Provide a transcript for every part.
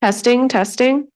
Testing, testing.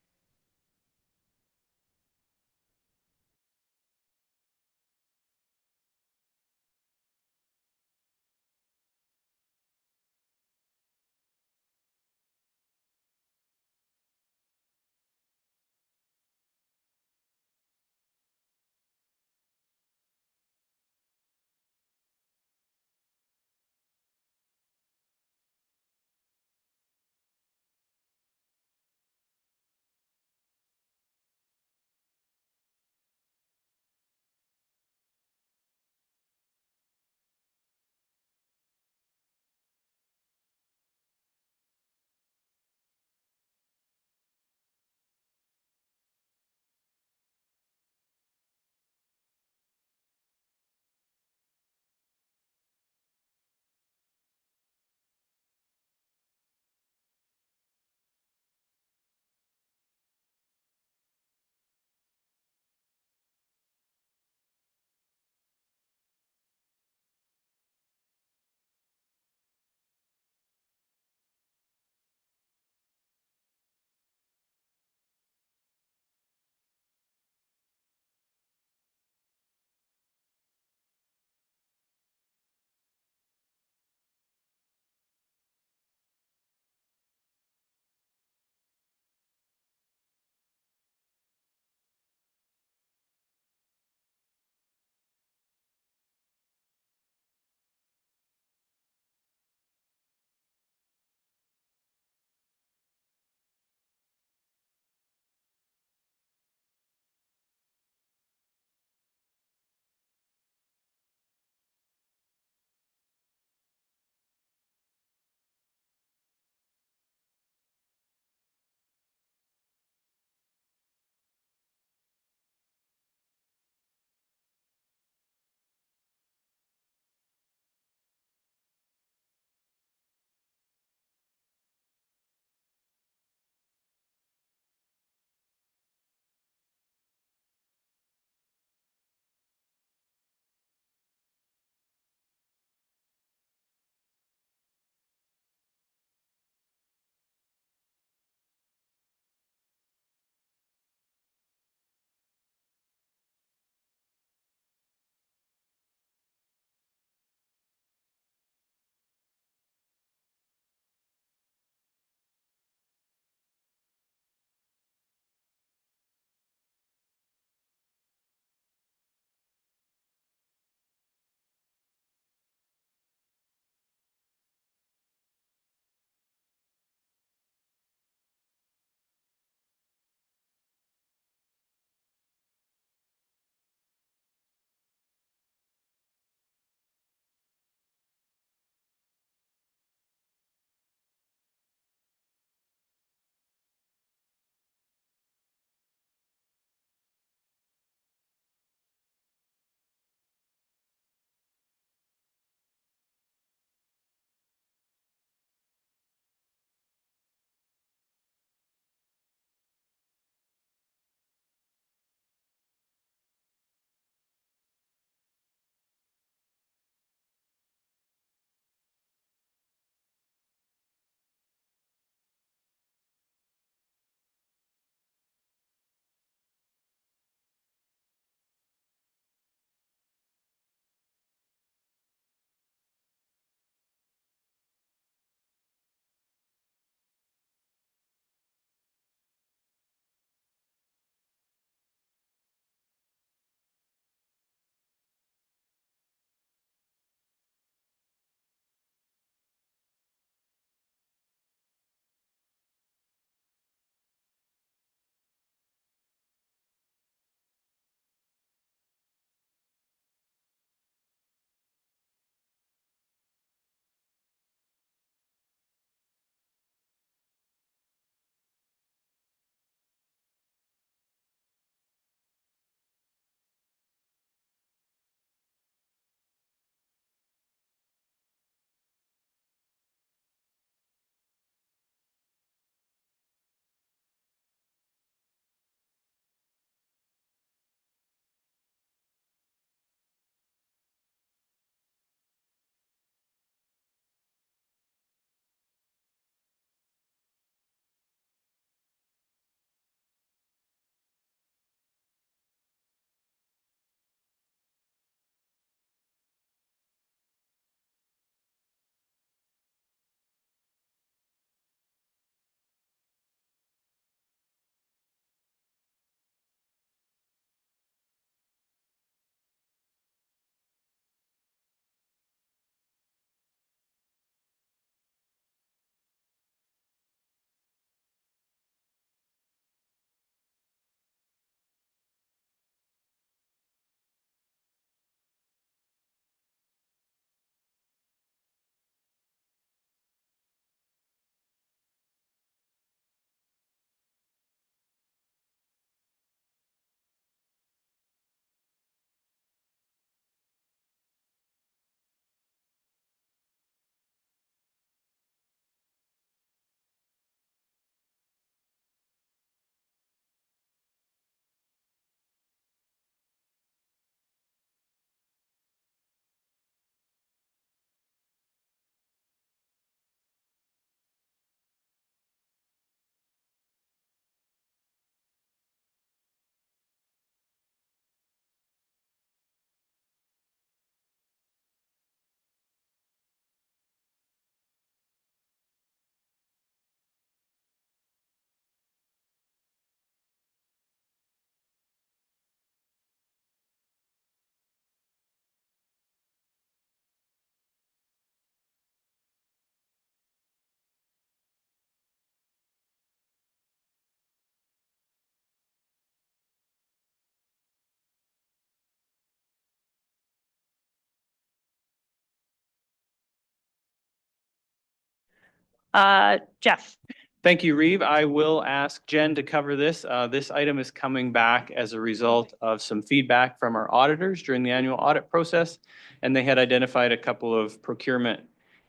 Jeff. Thank you, Reeve. I will ask Jen to cover this. This item is coming back as a result of some feedback from our auditors during the annual audit process, and they had identified a couple of procurement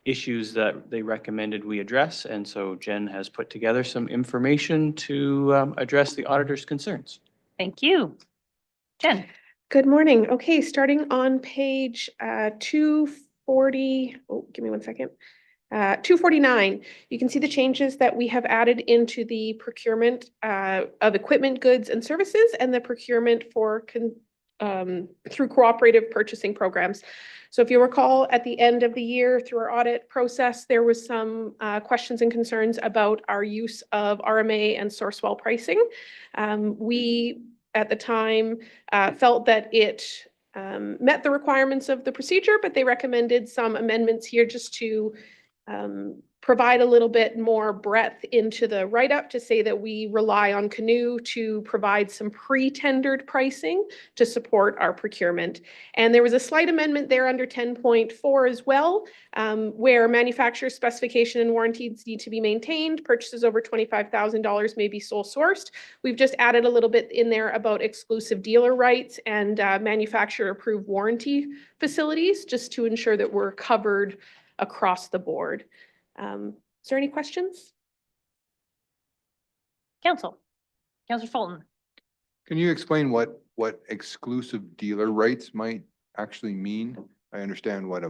issues that they recommended we address, and so Jen has put together some information to address the auditor's concerns. Thank you. Jen. Good morning. Okay, starting on page 240, give me one second. 249, you can see the changes that we have added into the procurement of equipment, goods, and services, and the procurement for through cooperative purchasing programs. So if you recall, at the end of the year through our audit process, there was some questions and concerns about our use of RMA and Sourcewell pricing. We, at the time, felt that it met the requirements of the procedure, but they recommended some amendments here just to provide a little bit more breadth into the write-up to say that we rely on Canoe to provide some pre-tendered pricing to support our procurement. And there was a slight amendment there under 10.4 as well, where manufacturer specification and warranties need to be maintained. Purchases over $25,000 may be sole sourced. We've just added a little bit in there about exclusive dealer rights and manufacturer approved warranty facilities, just to ensure that we're covered across the board. Is there any questions? Councillor Fulton. Can you explain what exclusive dealer rights might actually mean? I understand what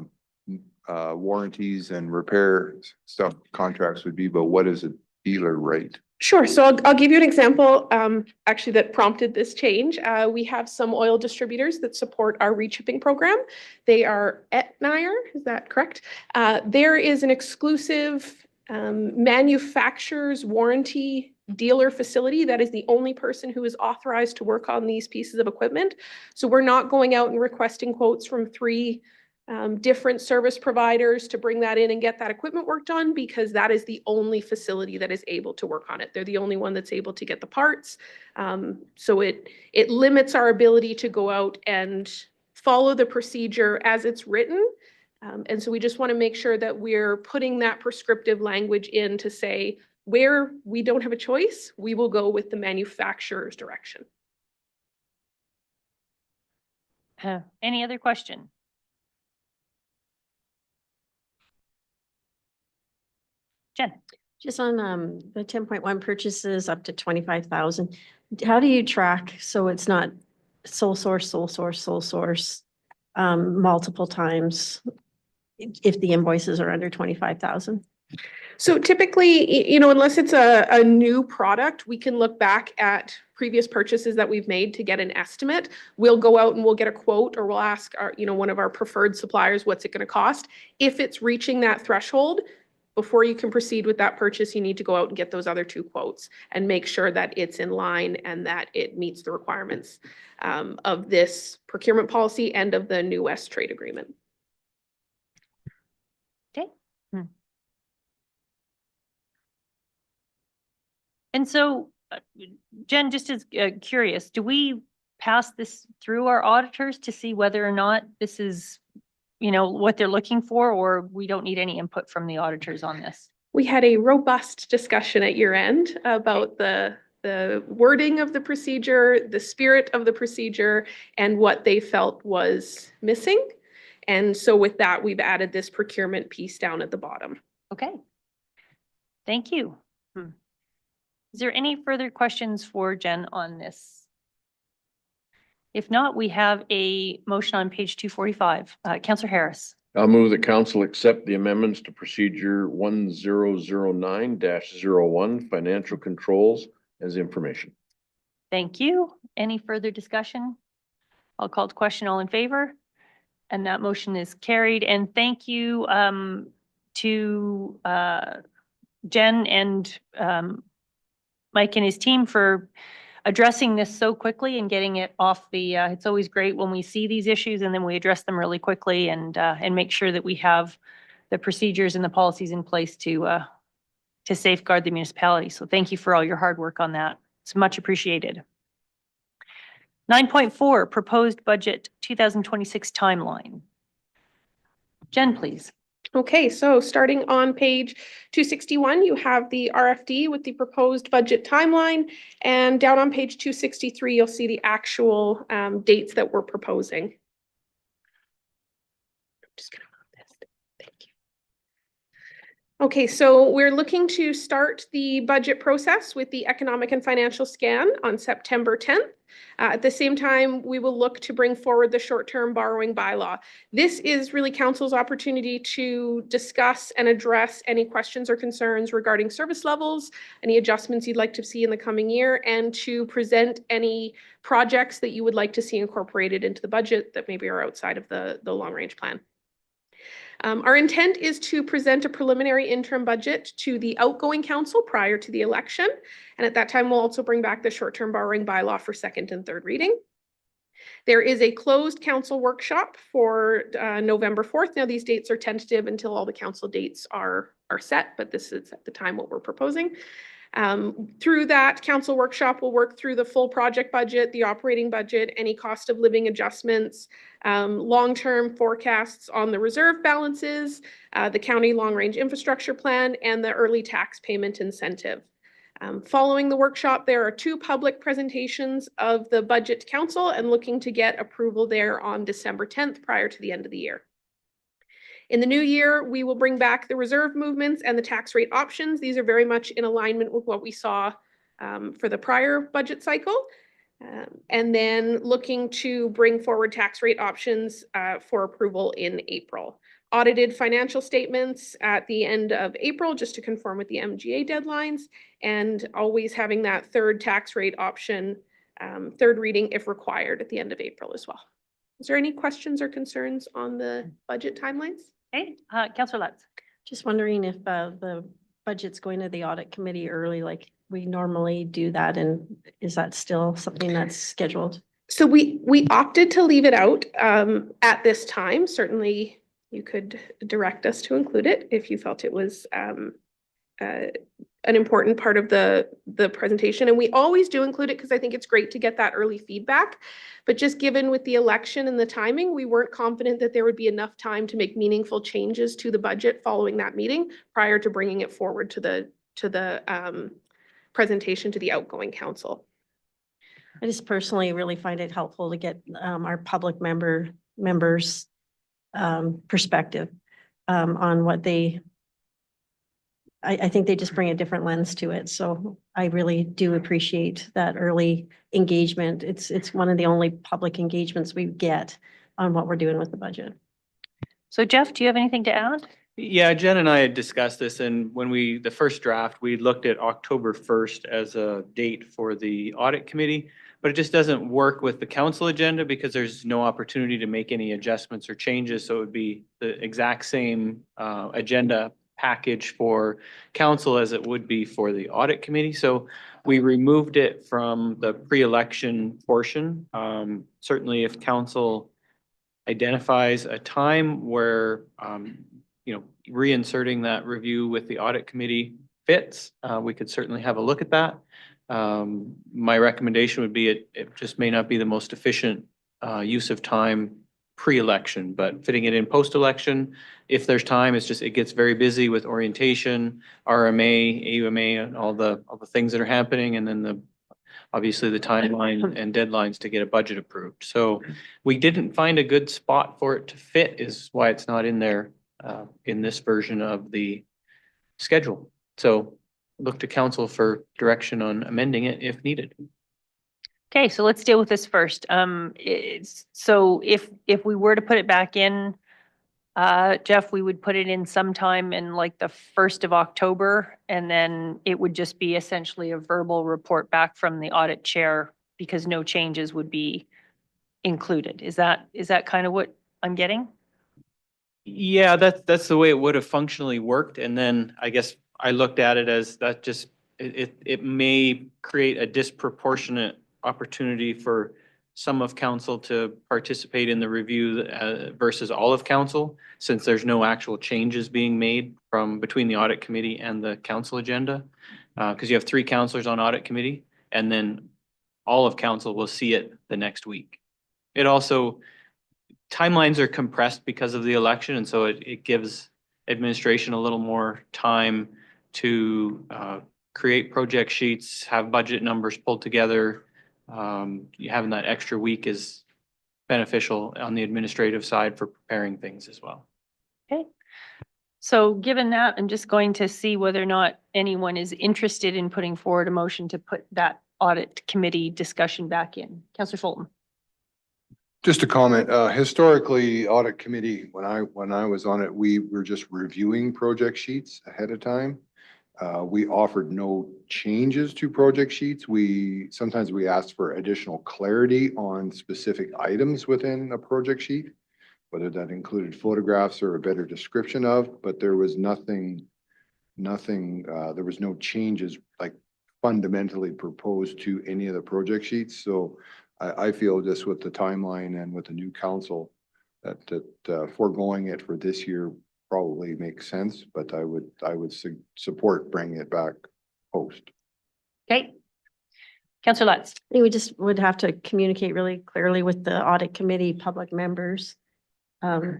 a warranties and repair stuff contracts would be, but what is a dealer right? Sure. So I'll give you an example actually that prompted this change. We have some oil distributors that support our rechipping program. They are Etnire, is that correct? There is an exclusive manufacturer's warranty dealer facility that is the only person who is authorized to work on these pieces of equipment. So we're not going out and requesting quotes from 3 different service providers to bring that in and get that equipment worked on, because that is the only facility that is able to work on it. They're the only one that's able to get the parts. So it limits our ability to go out and follow the procedure as it's written. And so we just want to make sure that we're putting that prescriptive language in to say, where we don't have a choice, we will go with the manufacturer's direction. Any other question? Jen. Just on the 10.1 purchases up to 25,000. How do you track so it's not sole source, multiple times if the invoices are under 25,000? So typically, you know, unless it's a new product, we can look back at previous purchases that we've made to get an estimate. We'll go out and we'll get a quote, or we'll ask our, you know, one of our preferred suppliers, what's it going to cost? If it's reaching that threshold, before you can proceed with that purchase, you need to go out and get those other 2 quotes and make sure that it's in line and that it meets the requirements of this procurement policy and of the New West trade agreement. Okay. And so, Jen, just as curious, do we pass this through our auditors to see whether or not this is, you know, what they're looking for, or we don't need any input from the auditors on this? We had a robust discussion at year end about the wording of the procedure, the spirit of the procedure, and what they felt was missing. And so with that, we've added this procurement piece down at the bottom. Okay. Thank you. Is there any further questions for Jen on this? If not, we have a motion on page 245. Councillor Harris. I'll move the council accept the amendments to procedure 1009-01 financial controls as information. Thank you. Any further discussion? I'll call to question. All in favor? And that motion is carried. And thank you to Jen and Mike and his team for addressing this so quickly and getting it off the, it's always great when we see these issues and then we address them really quickly and make sure that we have the procedures and the policies in place to safeguard the municipality. So thank you for all your hard work on that. It's much appreciated. 9.4, proposed budget 2026 timeline. Jen, please. Okay, so starting on page 261, you have the RFD with the proposed budget timeline. And down on page 263, you'll see the actual dates that we're proposing. I'm just gonna move this. Thank you. Okay, so we're looking to start the budget process with the economic and financial scan on September 10th. At the same time, we will look to bring forward the short-term borrowing bylaw. This is really council's opportunity to discuss and address any questions or concerns regarding service levels, any adjustments you'd like to see in the coming year, and to present any projects that you would like to see incorporated into the budget that maybe are outside of the long-range plan. Our intent is to present a preliminary interim budget to the outgoing council prior to the election. And at that time, we'll also bring back the short-term borrowing bylaw for second and third reading. There is a closed council workshop for November 4th. Now, these dates are tentative until all the council dates are set, but this is at the time what we're proposing. Through that council workshop, we'll work through the full project budget, the operating budget, any cost of living adjustments, long-term forecasts on the reserve balances, the county long-range infrastructure plan, and the early tax payment incentive. Following the workshop, there are 2 public presentations of the budget to council and looking to get approval there on December 10th prior to the end of the year. In the new year, we will bring back the reserve movements and the tax rate options. These are very much in alignment with what we saw for the prior budget cycle. And then looking to bring forward tax rate options for approval in April. Audited financial statements at the end of April, just to conform with the MGA deadlines, and always having that third tax rate option, third reading if required at the end of April as well. Is there any questions or concerns on the budget timelines? Okay, Councillor Lutz. Just wondering if the budget's going to the audit committee early, like we normally do that, and is that still something that's scheduled? So we opted to leave it out at this time. Certainly, you could direct us to include it if you felt it was an important part of the presentation. And we always do include it because I think it's great to get that early feedback. But just given with the election and the timing, we weren't confident that there would be enough time to make meaningful changes to the budget following that meeting prior to bringing it forward to the presentation to the outgoing council. I just personally really find it helpful to get our public members' perspective on what they. I think they just bring a different lens to it. So I really do appreciate that early engagement. It's one of the only public engagements we get on what we're doing with the budget. So Jeff, do you have anything to add? Yeah, Jen and I had discussed this, and when the first draft, we looked at October 1st as a date for the audit committee, but it just doesn't work with the council agenda because there's no opportunity to make any adjustments or changes. So it would be the exact same agenda package for council as it would be for the audit committee. So we removed it from the pre-election portion. Certainly if council identifies a time where, reinserting that review with the audit committee fits, we could certainly have a look at that. My recommendation would be it just may not be the most efficient use of time pre-election, but fitting it in post-election, if there's time, it gets very busy with orientation, RMA, AUMA, and all the things that are happening, and then obviously the timeline and deadlines to get a budget approved. So we didn't find a good spot for it to fit, is why it's not in there in this version of the schedule. So look to council for direction on amending it if needed. Okay, so let's deal with this first. So if we were to put it back in, Jeff, we would put it in sometime in like the 1st of October, and then it would just be essentially a verbal report back from the audit chair because no changes would be included. Is that kind of what I'm getting? Yeah, that's the way it would have functionally worked. And then I guess I looked at it as that just, it may create a disproportionate opportunity for some of council to participate in the review versus all of council, since there's no actual changes being made from between the audit committee and the council agenda. Because you have 3 councilors on audit committee, and then all of council will see it the next week. It also, timelines are compressed because of the election, and so it gives administration a little more time to create project sheets, have budget numbers pulled together. Having that extra week is beneficial on the administrative side for preparing things as well. Okay. So given that, I'm just going to see whether or not anyone is interested in putting forward a motion to put that audit committee discussion back in. Councillor Fulton. Just a comment, historically, audit committee, when I was on it, we were just reviewing project sheets ahead of time. We offered no changes to project sheets. Sometimes we asked for additional clarity on specific items within a project sheet, whether that included photographs or a better description of, but there was nothing, there was no changes like fundamentally proposed to any of the project sheets. So I feel just with the timeline and with the new council that foregoing it for this year probably makes sense, but I would support bringing it back post. Okay. Councillor Lutz. I think we just would have to communicate really clearly with the audit committee, public members. I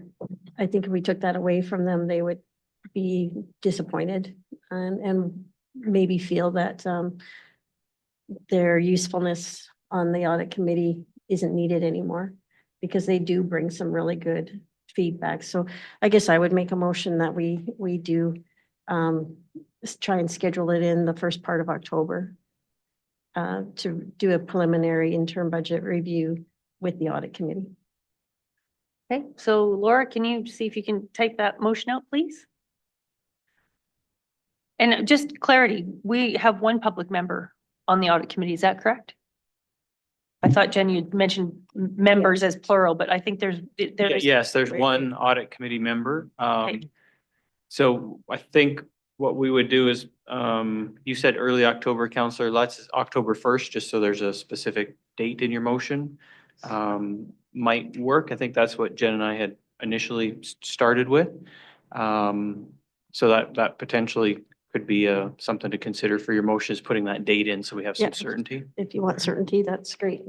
think if we took that away from them, they would be disappointed and maybe feel that their usefulness on the audit committee isn't needed anymore because they do bring some really good feedback. So I guess I would make a motion that we do try and schedule it in the first part of October to do a preliminary interim budget review with the audit committee. Okay, so Laura, can you see if you can type that motion out, please? And just clarity, we have one public member on the audit committee, is that correct? I thought, Jen, you mentioned members as plural, but I think there's. Yes, there's one audit committee member. Okay. So I think what we would do is, you said early October, Councillor Lutz, October 1st, just so there's a specific date in your motion. Might work. I think that's what Jen and I had initially started with. So that potentially could be something to consider for your motion, is putting that date in so we have some Yeah. certainty. If you want certainty, that's great.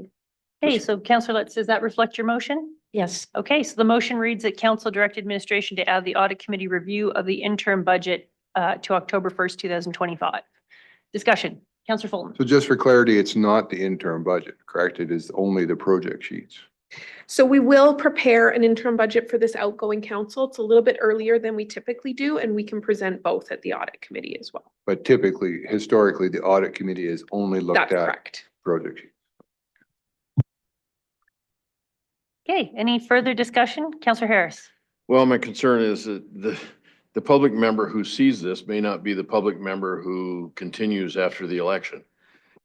Okay, so Councillor Lutz, does that reflect your motion? Yes. Okay, so the motion reads that council direct administration to add the audit committee review of the interim budget to October 1st, 2025. Discussion, Councillor Fulton. So just for clarity, it's not the interim budget, correct? It is only the project sheets. So we will prepare an interim budget for this outgoing council. It's a little bit earlier than we typically do, and we can present both at the audit committee as well. But typically, historically, the audit committee has only looked That's at correct. project sheets. Okay, any further discussion? Councillor Harris. Well, my concern is that the public member who sees this may not be the public member who continues after the election.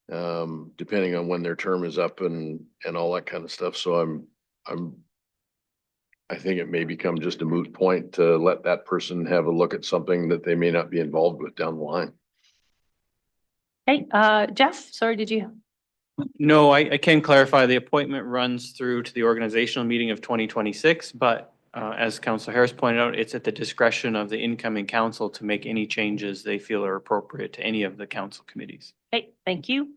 Depending on when their term is up and all that kind of stuff. So I think it may become just a moot point to let that person have a look at something that they may not be involved with down the line. Hey, Jeff, sorry, did you? No, I can clarify, the appointment runs through to the organizational meeting of 2026, but as Councillor Harris pointed out, it's at the discretion of the incoming council to make any changes they feel are appropriate to any of the council committees. Okay, thank you.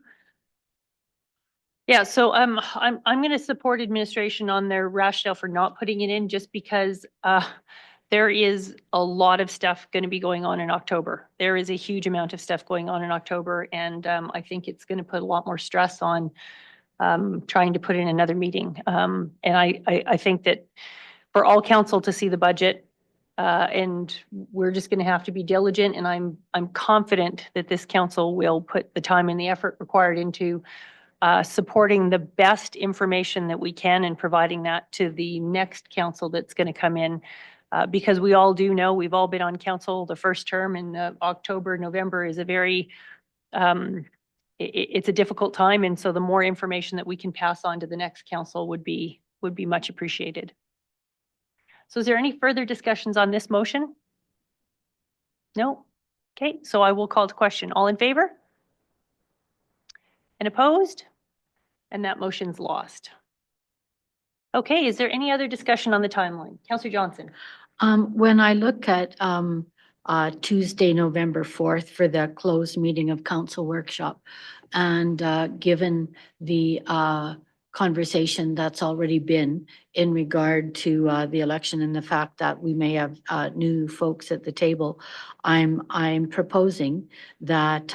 Yeah, so I'm going to support administration on their rationale for not putting it in, just because there is a lot of stuff going to be going on in October. There is a huge amount of stuff going on in October, and I think it's going to put a lot more stress on trying to put in another meeting. And I think that for all council to see the budget, and we're just going to have to be diligent, and I'm confident that this council will put the time and the effort required into supporting the best information that we can and providing that to the next council that's going to come in. Because we all do know, we've all been on council the first term, and October, November is a very, it's a difficult time. And so the more information that we can pass on to the next council would be much appreciated. So is there any further discussions on this motion? No? Okay, so I will call to question. All in favor? And opposed? And that motion's lost. Okay, is there any other discussion on the timeline? Councillor Johnson. When I look at Tuesday, November 4th for the closed meeting of council workshop, and given the conversation that's already been in regard to the election and the fact that we may have new folks at the table. I'm proposing that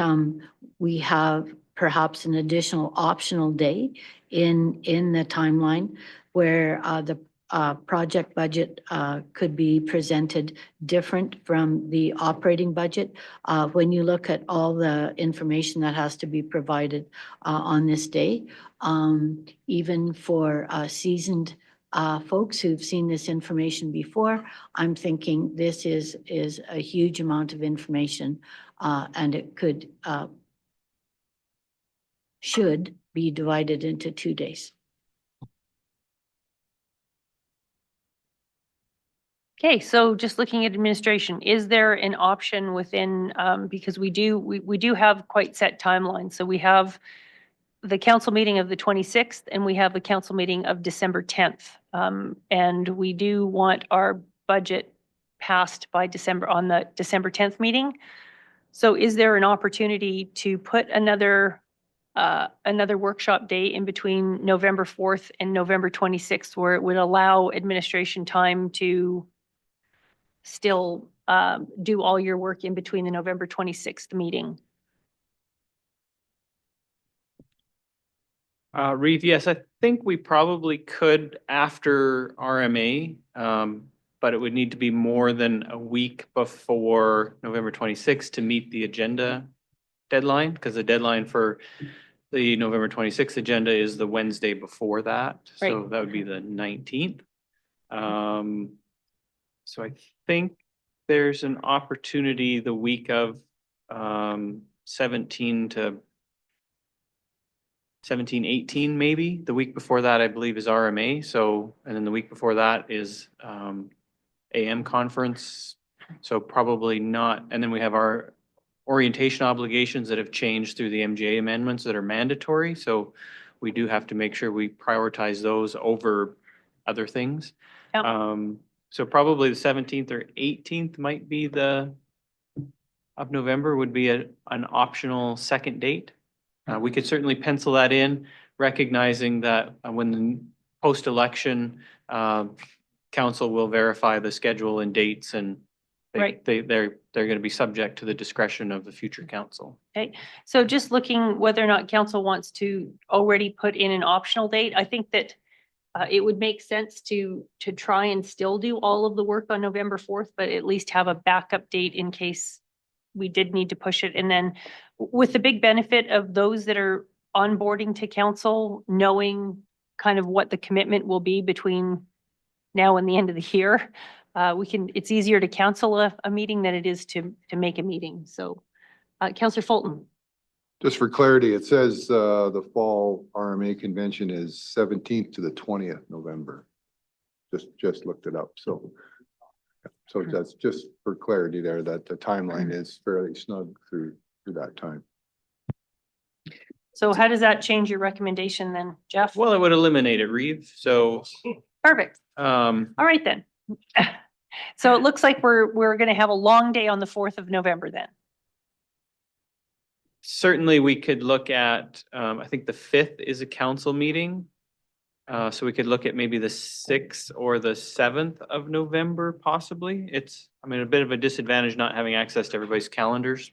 we have perhaps an additional optional day in the timeline where the project budget could be presented different from the operating budget. When you look at all the information that has to be provided on this day, even for seasoned folks who've seen this information before, I'm thinking this is a huge amount of information, and it could should be divided into 2 days. Okay, so just looking at administration, is there an option within, because we do have quite set timelines. So we have the council meeting of the 26th and we have the council meeting of December 10th. And we do want our budget passed by December, on the December 10th meeting. So is there an opportunity to put another workshop day in between November 4th and November 26th, where it would allow administration time to still do all your work in between the November 26th meeting? Reeve, yes, I think we probably could after RMA, but it would need to be more than a week before November 26th to meet the agenda deadline, because the deadline for the November 26th agenda is the Wednesday before that. So Right. that would be the 19th. So I think there's an opportunity the week of 17 to 17, 18, maybe. The week before that, I believe, is RMA. So, and then the week before that is AM conference. So probably not. And then we have our orientation obligations that have changed through the MGA amendments that are mandatory. So we do have to make sure we prioritize those over other things. Yep. So probably the 17th or 18th might be of November would be an optional second date. We could certainly pencil that in, recognizing that when the post-election, council will verify the schedule and dates, and Right. they're going to be subject to the discretion of the future council. So just looking whether or not council wants to already put in an optional date, I think that it would make sense to try and still do all of the work on November 4th, but at least have a backup date in case we did need to push it. And then with the big benefit of those that are onboarding to council, knowing kind of what the commitment will be between now and the end of the year, it's easier to cancel a meeting than it is to make a meeting. So, Councillor Fulton. Just for clarity, it says the fall RMA convention is 17th to the 20th November. Just looked it up, so that's just for clarity there, that the timeline is fairly snug through that time. So how does that change your recommendation then, Jeff? Well, it would eliminate it, Reeve. So, Perfect. All right then. So it looks like we're going to have a long day on the 4th of November then. certainly we could look at, I think the 5th is a council meeting. So we could look at maybe the 6th or the 7th of November, possibly. It's, I mean, a bit of a disadvantage not having access to everybody's calendars.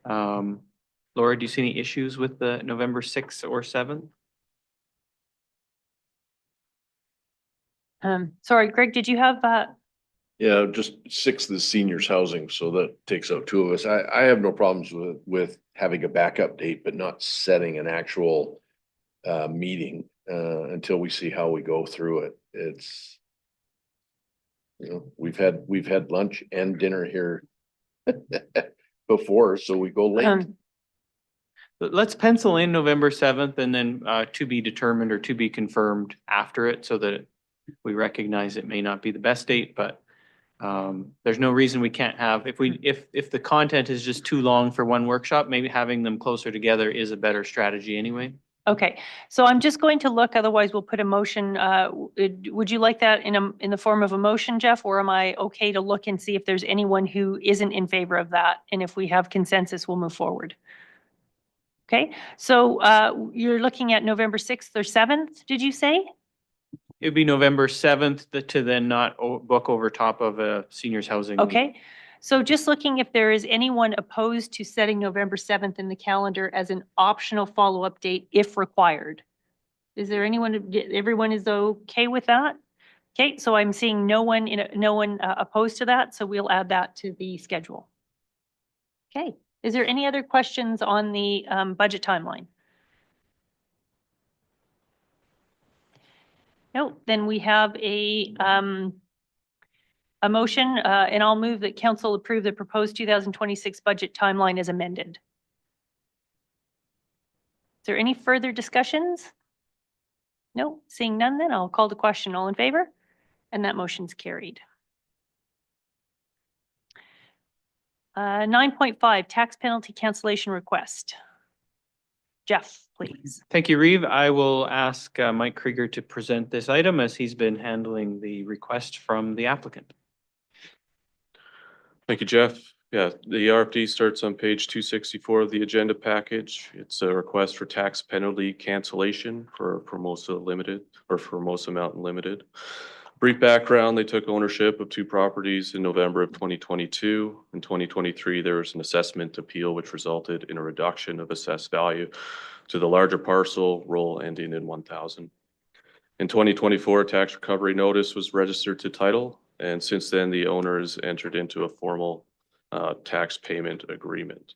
Laura, do you see any issues with the November 6th or 7th? Sorry, Greg, did you have, Yeah, just 6th is seniors housing, so that takes out 2 of us. I have no problems with having a backup date, but not setting an actual meeting until we see how we go through it. It's, you know, we've had lunch and dinner here before, so we go late. Let's pencil in November 7th and then to be determined or to be confirmed after it, so that we recognize it may not be the best date, but there's no reason we can't have, if the content is just too long for one workshop, maybe having them closer together is a better strategy anyway. okay, so I'm just going to look, otherwise we'll put a motion. Would you like that in the form of a motion, Jeff, or am I okay to look and see if there's anyone who isn't in favor of that? And if we have consensus, we'll move forward. Okay, so you're looking at November 6th or 7th, did you say? It'd be November 7th to then not book over top of a seniors housing. meeting. Okay, so just looking if there is anyone opposed to setting November 7th in the calendar as an optional follow-up date if required. Is there anyone, everyone is okay with that? Okay, so I'm seeing no one opposed to that, so we'll add that to the schedule. Okay, is there any other questions on the budget timeline? No, then we have a motion, and I'll move that council approve the proposed 2026 budget timeline as amended. Is there any further discussions? No, seeing none, then I'll call the question. All in favor? And that motion's carried. 9.5, tax penalty cancellation request. Jeff, please. Thank you, Reeve. I will ask Mike Krieger to present this item as he's been handling the request from the applicant. Thank you, Jeff. Yeah, the RFD starts on page 264 of the agenda package. It's a request for tax penalty cancellation for Formosa Limited or Formosa Mountain Limited. Brief background, they took ownership of 2 properties in November of 2022. In 2023, there was an assessment appeal which resulted in a reduction of assessed value to the larger parcel, roll ending in 1,000. In 2024, a tax recovery notice was registered to title, and since then, the owners entered into a formal tax payment agreement.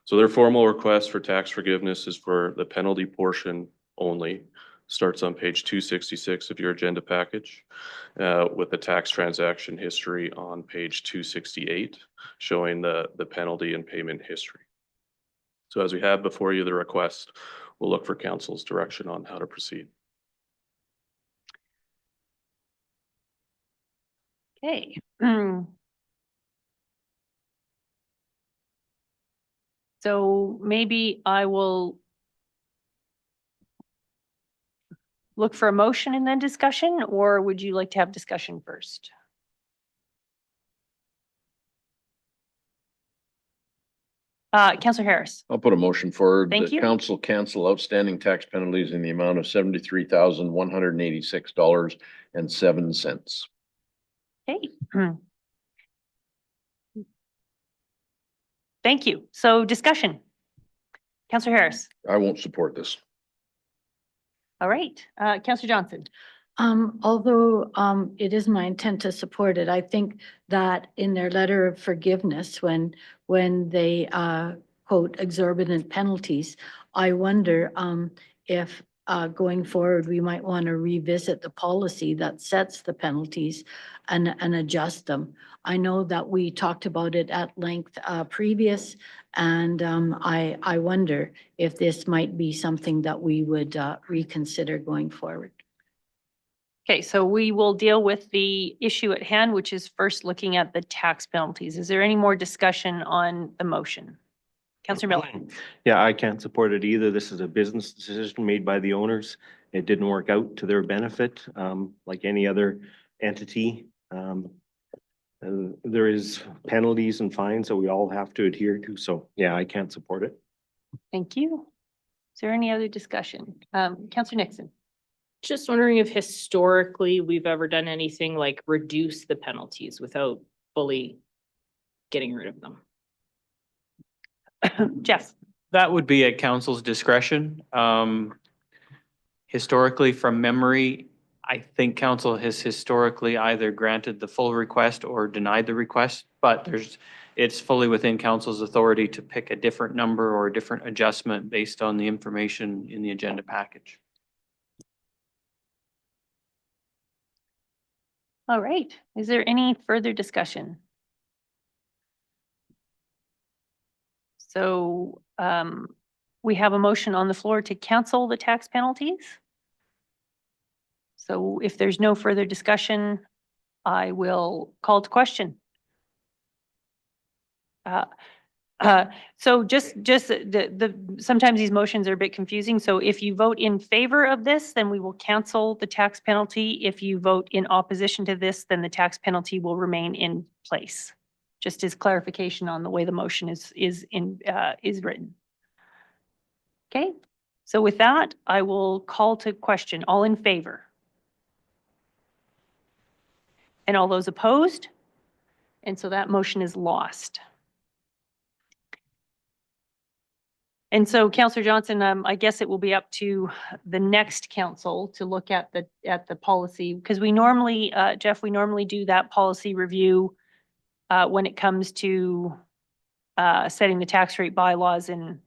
So their formal request for tax forgiveness is for the penalty portion only. Starts on page 266 of your agenda package with the tax transaction history on page 268, showing the penalty and payment history. So as we have before you the request, we'll look for council's direction on how to proceed. Okay. So maybe I will look for a motion and then discussion, or would you like to have discussion first? Councillor Harris. I'll put a motion forward. Thank that you. council cancel outstanding tax penalties in the amount of $73,186.07. Okay. Thank you. So discussion. Councillor Harris. I won't support this. All right. Councillor Johnson. Although it is my intent to support it, I think that in their letter of forgiveness, when they quote exorbitant penalties, I wonder if going forward, we might want to revisit the policy that sets the penalties and adjust them. I know that we talked about it at length previous, and I wonder if this might be something that we would reconsider going forward. Okay, so we will deal with the issue at hand, which is first looking at the tax penalties. Is there any more discussion on the motion? Councillor Miller. Yeah, I can't support it either. This is a business decision made by the owners. It didn't work out to their benefit, like any other entity. There is penalties and fines that we all have to adhere to. So yeah, I can't support it. Thank you. Is there any other discussion? Councillor Nixon. Just wondering if historically we've ever done anything like reduce the penalties without fully getting rid of them. Jeff. That would be at council's discretion. Historically, from memory, I think council has historically either granted the full request or denied the request, but it's fully within council's authority to pick a different number or a different adjustment based on the information in the agenda package. All right. Is there any further discussion? So we have a motion on the floor to cancel the tax penalties. So if there's no further discussion, I will call to question. So just sometimes these motions are a bit confusing. So if you vote in favor of this, then we will cancel the tax penalty. If you vote in opposition to this, then the tax penalty will remain in place. Just as clarification on the way the motion is written. Okay, so with that, I will call to question. All in favor? And all those opposed? And so that motion is lost. And so Counselor Johnson, I guess it will be up to the next council to look at the policy, because we normally, Jeff, we normally do that policy review when it comes to setting the tax rate bylaws, and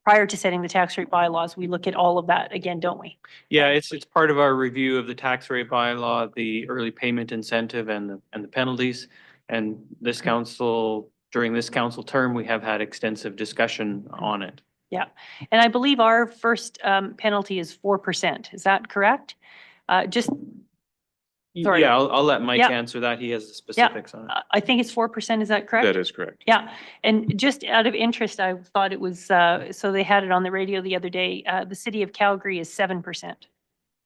prior to setting the tax rate bylaws, we look at all of that again, don't we? Yeah, it's part of our review of the tax rate bylaw, the early payment incentive and the penalties. And this council, during this council term, we have had extensive discussion on it. Yeah, and I believe our first penalty is 4%. Is that correct? Just, Sorry. Yeah, I'll let Mike Yeah. answer that. He has the specifics on it. I think it's 4%. Is that correct? That is correct. Yeah, and just out of interest, I thought it was, so they had it on the radio the other day, the city of Calgary is 7%,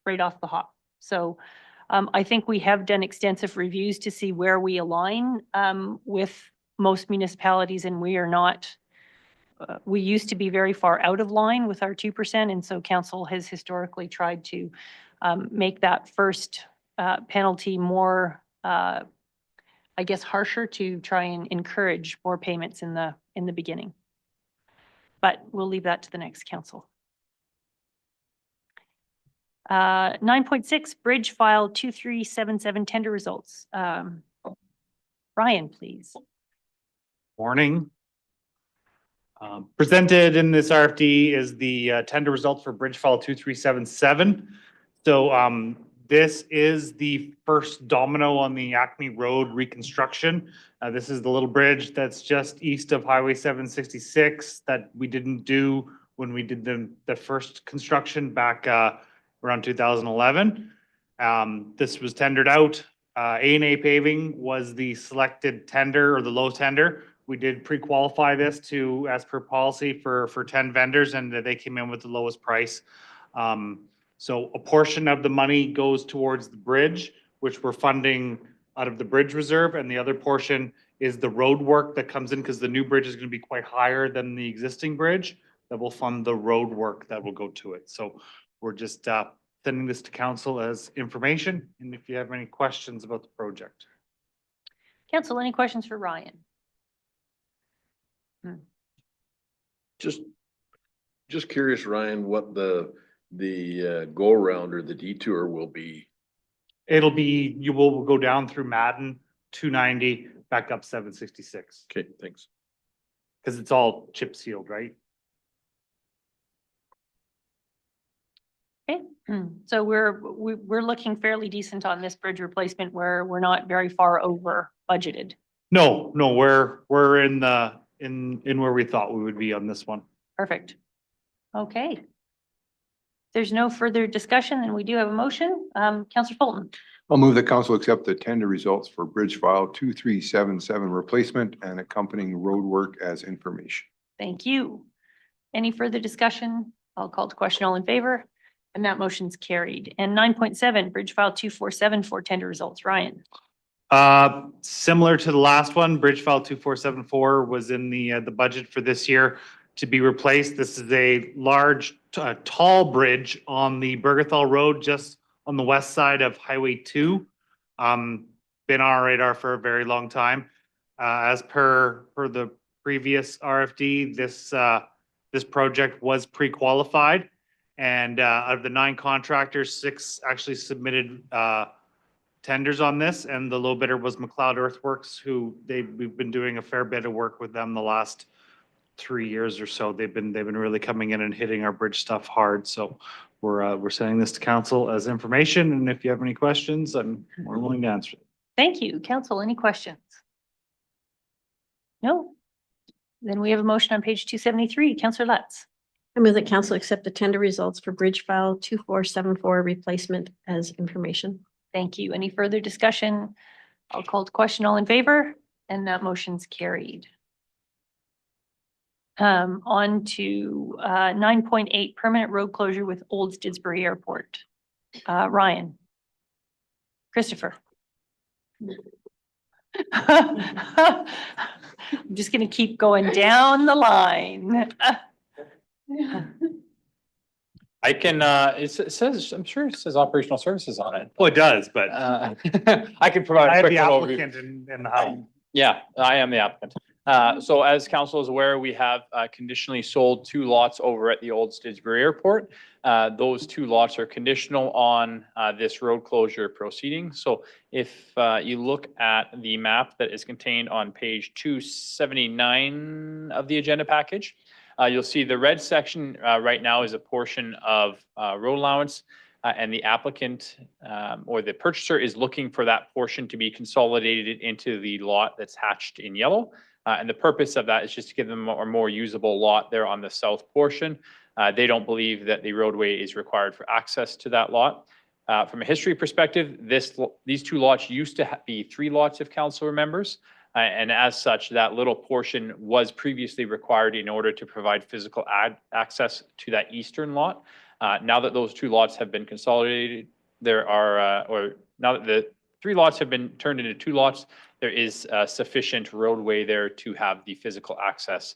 right off the hop. So I think we have done extensive reviews to see where we align with most municipalities, and we are not, we used to be very far out of line with our 2%, and so council has historically tried to make that first penalty more, I guess, harsher to try and encourage more payments in the beginning. But we'll leave that to the next council. 9.6, bridge file 2377 tender results. Brian, please. Morning. Presented in this RFD is the tender results for bridge file 2377. So this is the first domino on the Acme Road reconstruction. This is the little bridge that's just east of Highway 766 that we didn't do when we did the first construction back around 2011. This was tendered out. A&A Paving was the selected tender, or the low tender. We did pre-qualify this to, as per policy, for 10 vendors, and they came in with the lowest price. So a portion of the money goes towards the bridge, which we're funding out of the bridge reserve, and the other portion is the road work that comes in, because the new bridge is going to be quite higher than the existing bridge, that will fund the road work that will go to it. So we're just sending this to council as information, and if you have any questions about the project. Council, any questions for Ryan? Just curious, Ryan, what the go around or the detour will be. It'll be, you will go down through Madden, 290, back up 766, Okay, thanks. because it's all chip sealed, right? Okay, so we're looking fairly decent on this bridge replacement, where we're not very far over budgeted. No, we're in where we thought we would be on this one. Perfect. Okay. There's no further discussion, and we do have a motion. Councillor Fulton. I'll move the council accept the tender results for bridge file 2377 replacement and accompanying road work as information. Thank you. Any further discussion? I'll call to question. All in favor? And that motion's carried. And 9.7, bridge file 2474 tender results. Ryan. Similar to the last one, bridge file 2474 was in the budget for this year to be replaced. This is a large, tall bridge on the Bergethal Road, just on the west side of Highway 2. Been on our radar for a very long time. As per the previous RFD, this project was pre-qualified, and out of the 9 contractors, 6 actually submitted tenders on this, and the low bidder was McLeod Earthworks, who we've been doing a fair bit of work with them the last 3 years or so. They've been really coming in and hitting our bridge stuff hard. So we're sending this to council as information, and if you have any questions, I'm more willing to answer them. Thank you. Council, any questions? No? Then we have a motion on page 273. Councillor Lutz. I move that council accept the tender results for bridge file 2474 replacement as information. Thank you. Any further discussion? I'll call to question. All in favor? And that motion's carried. On to 9.8, permanent road closure with Old Didsbury Airport. Ryan. Christopher. I'm just going to keep going down the line. I can, it says, I'm sure it says operational services on it. Well, it does, but I can provide I a have quick the little overview. applicant in the house. Yeah, I am the applicant. So as council is aware, we have conditionally sold 2 lots over at the old Stidsbury Airport. Those 2 lots are conditional on this road closure proceeding. So if you look at the map that is contained on page 279 of the agenda package, you'll see the red section right now is a portion of road allowance. And the applicant or the purchaser is looking for that portion to be consolidated into the lot that's hatched in yellow. And the purpose of that is just to give them a more usable lot there on the south portion. They don't believe that the roadway is required for access to that lot. From a history perspective, these 2 lots used to be 3 lots if council remembers. And as such, that little portion was previously required in order to provide physical access to that eastern lot. Now that those 2 lots have been consolidated, there are, or now that the 3 lots have been turned into 2 lots, there is sufficient roadway there to have the physical access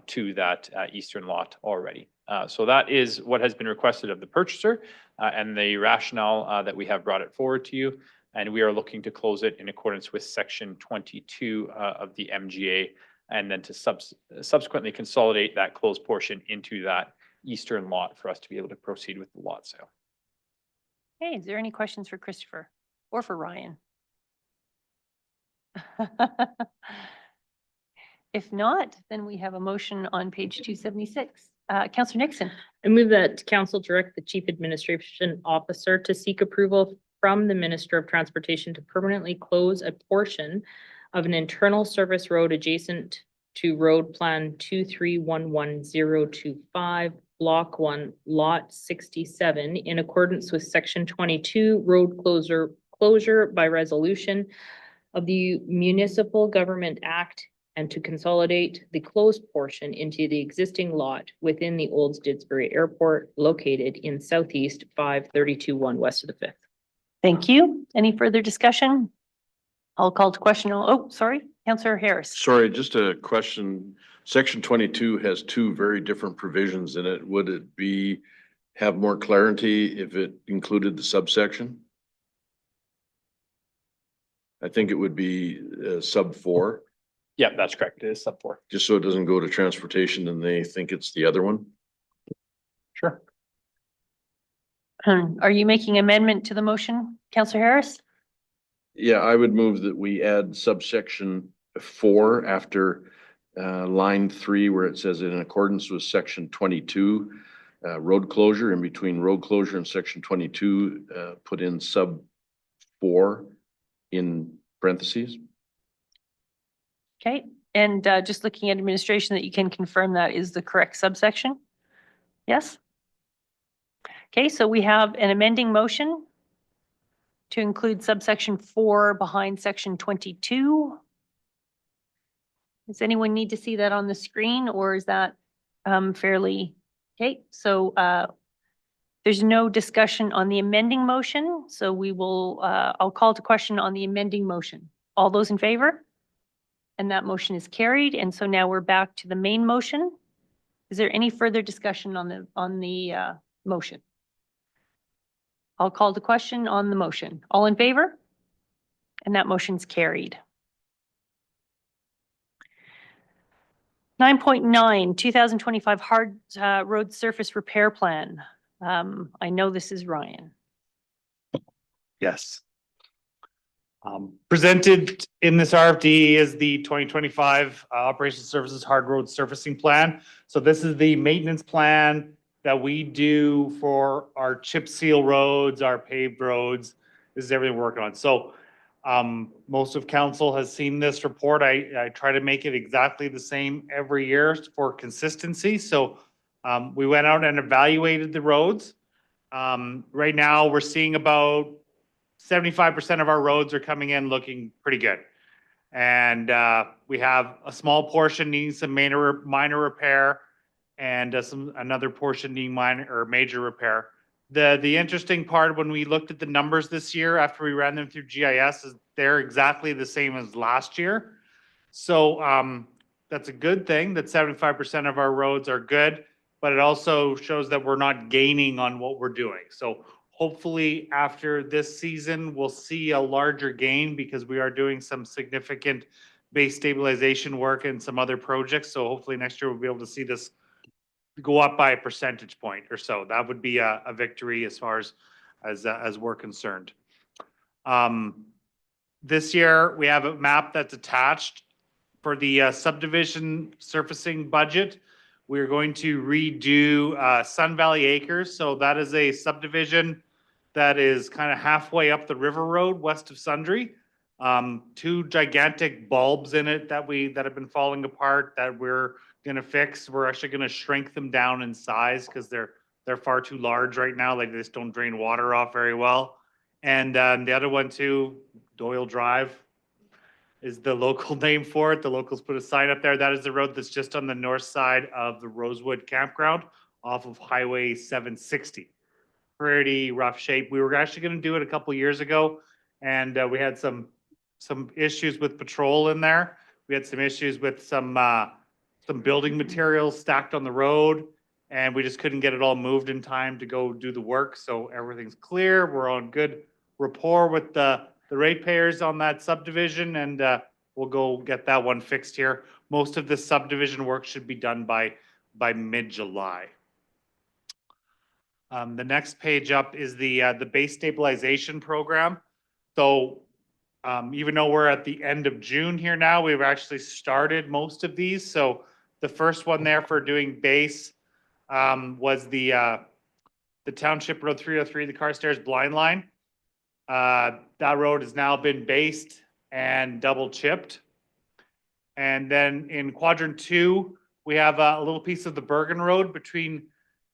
to that eastern lot already. So that is what has been requested of the purchaser and the rationale that we have brought it forward to you. And we are looking to close it in accordance with section 22 of the MGA, and then to subsequently consolidate that closed portion into that eastern lot for us to be able to proceed with the lot sale. Hey, is there any questions for Christopher or for Ryan? If not, then we have a motion on page 276. Councillor Nixon. I move that council direct the chief administration officer to seek approval from the Minister of Transportation to permanently close a portion of an internal service road adjacent to road plan 2311025, block 1, lot 67, in accordance with section 22, road closure by resolution of the Municipal Government Act, and to consolidate the closed portion into the existing lot within the old Stidsbury Airport located in southeast 5321 west of the 5th. Thank you. Any further discussion? I'll call to question. Oh, sorry, Councillor Harris. Sorry, just a question. Section 22 has 2 very different provisions in it. Would it have more clarity if it included the subsection? I think it would be sub 4. Yeah, that's correct. It is sub 4. Just so it doesn't go to transportation and they think it's the other one. Sure. Are you making amendment to the motion, Councillor Harris? Yeah, I would move that we add subsection 4 after line 3, where it says in accordance with section 22, road closure. In between road closure and section 22, put in sub 4 in parentheses. Okay, and just looking at administration, that you can confirm that is the correct subsection? Yes? Okay, so we have an amending motion to include subsection 4 behind section 22. Does anyone need to see that on the screen, or is that fairly, okay, so there's no discussion on the amending motion, so we will, I'll call to question on the amending motion. All those in favor? And that motion is carried, and so now we're back to the main motion. Is there any further discussion on the motion? I'll call the question on the motion. All in favor? And that motion's carried. 9.9, 2025 hard road surface repair plan. I know this is Ryan. Yes. Presented in this RFD is the 2025 Operations Services Hard Road Surfacing Plan. So this is the maintenance plan that we do for our chip seal roads, our paved roads. This is everything we're working on. So most of council has seen this report. I try to make it exactly the same every year for consistency. So we went out and evaluated the roads. Right now, we're seeing about 75% of our roads are coming in looking pretty good. And we have a small portion needing some minor repair, and another portion needing minor or major repair. The interesting part when we looked at the numbers this year after we ran them through GIS is they're exactly the same as last year. So that's a good thing that 75% of our roads are good. but it also shows that we're not gaining on what we're doing. So hopefully after this season, we'll see a larger gain because we are doing some significant base stabilization work and some other projects. So hopefully next year we'll be able to see this go up by a percentage point or so. That would be a victory as far as we're concerned. This year, we have a map that's attached for the subdivision surfacing budget. We're going to redo Sun Valley Acres. So that is a subdivision that is kind of halfway up the river road west of Sundre. Two gigantic bulbs in it that have been falling apart that we're going to fix. We're actually going to shrink them down in size because they're far too large right now. Like they just don't drain water off very well. And the other one too, Doyle Drive is the local name for it. The locals put a sign up there. That is the road that's just on the north side of the Rosewood Campground off of Highway 760. Pretty rough shape. We were actually going to do it a couple years ago, and we had some issues with patrol in there. We had some issues with some building materials stacked on the road, and we just couldn't get it all moved in time to go do the work. So everything's clear. We're on good rapport with the ratepayers on that subdivision, and we'll go get that one fixed here. Most of the subdivision work should be done by mid-July. The next page up is the base stabilization program. So even though we're at the end of June here now, we've actually started most of these. So the first one there for doing base was the Township Road 303, the Carstairs Blind Line. That road has now been based and double chipped. And then in quadrant 2, we have a little piece of the Bergen Road between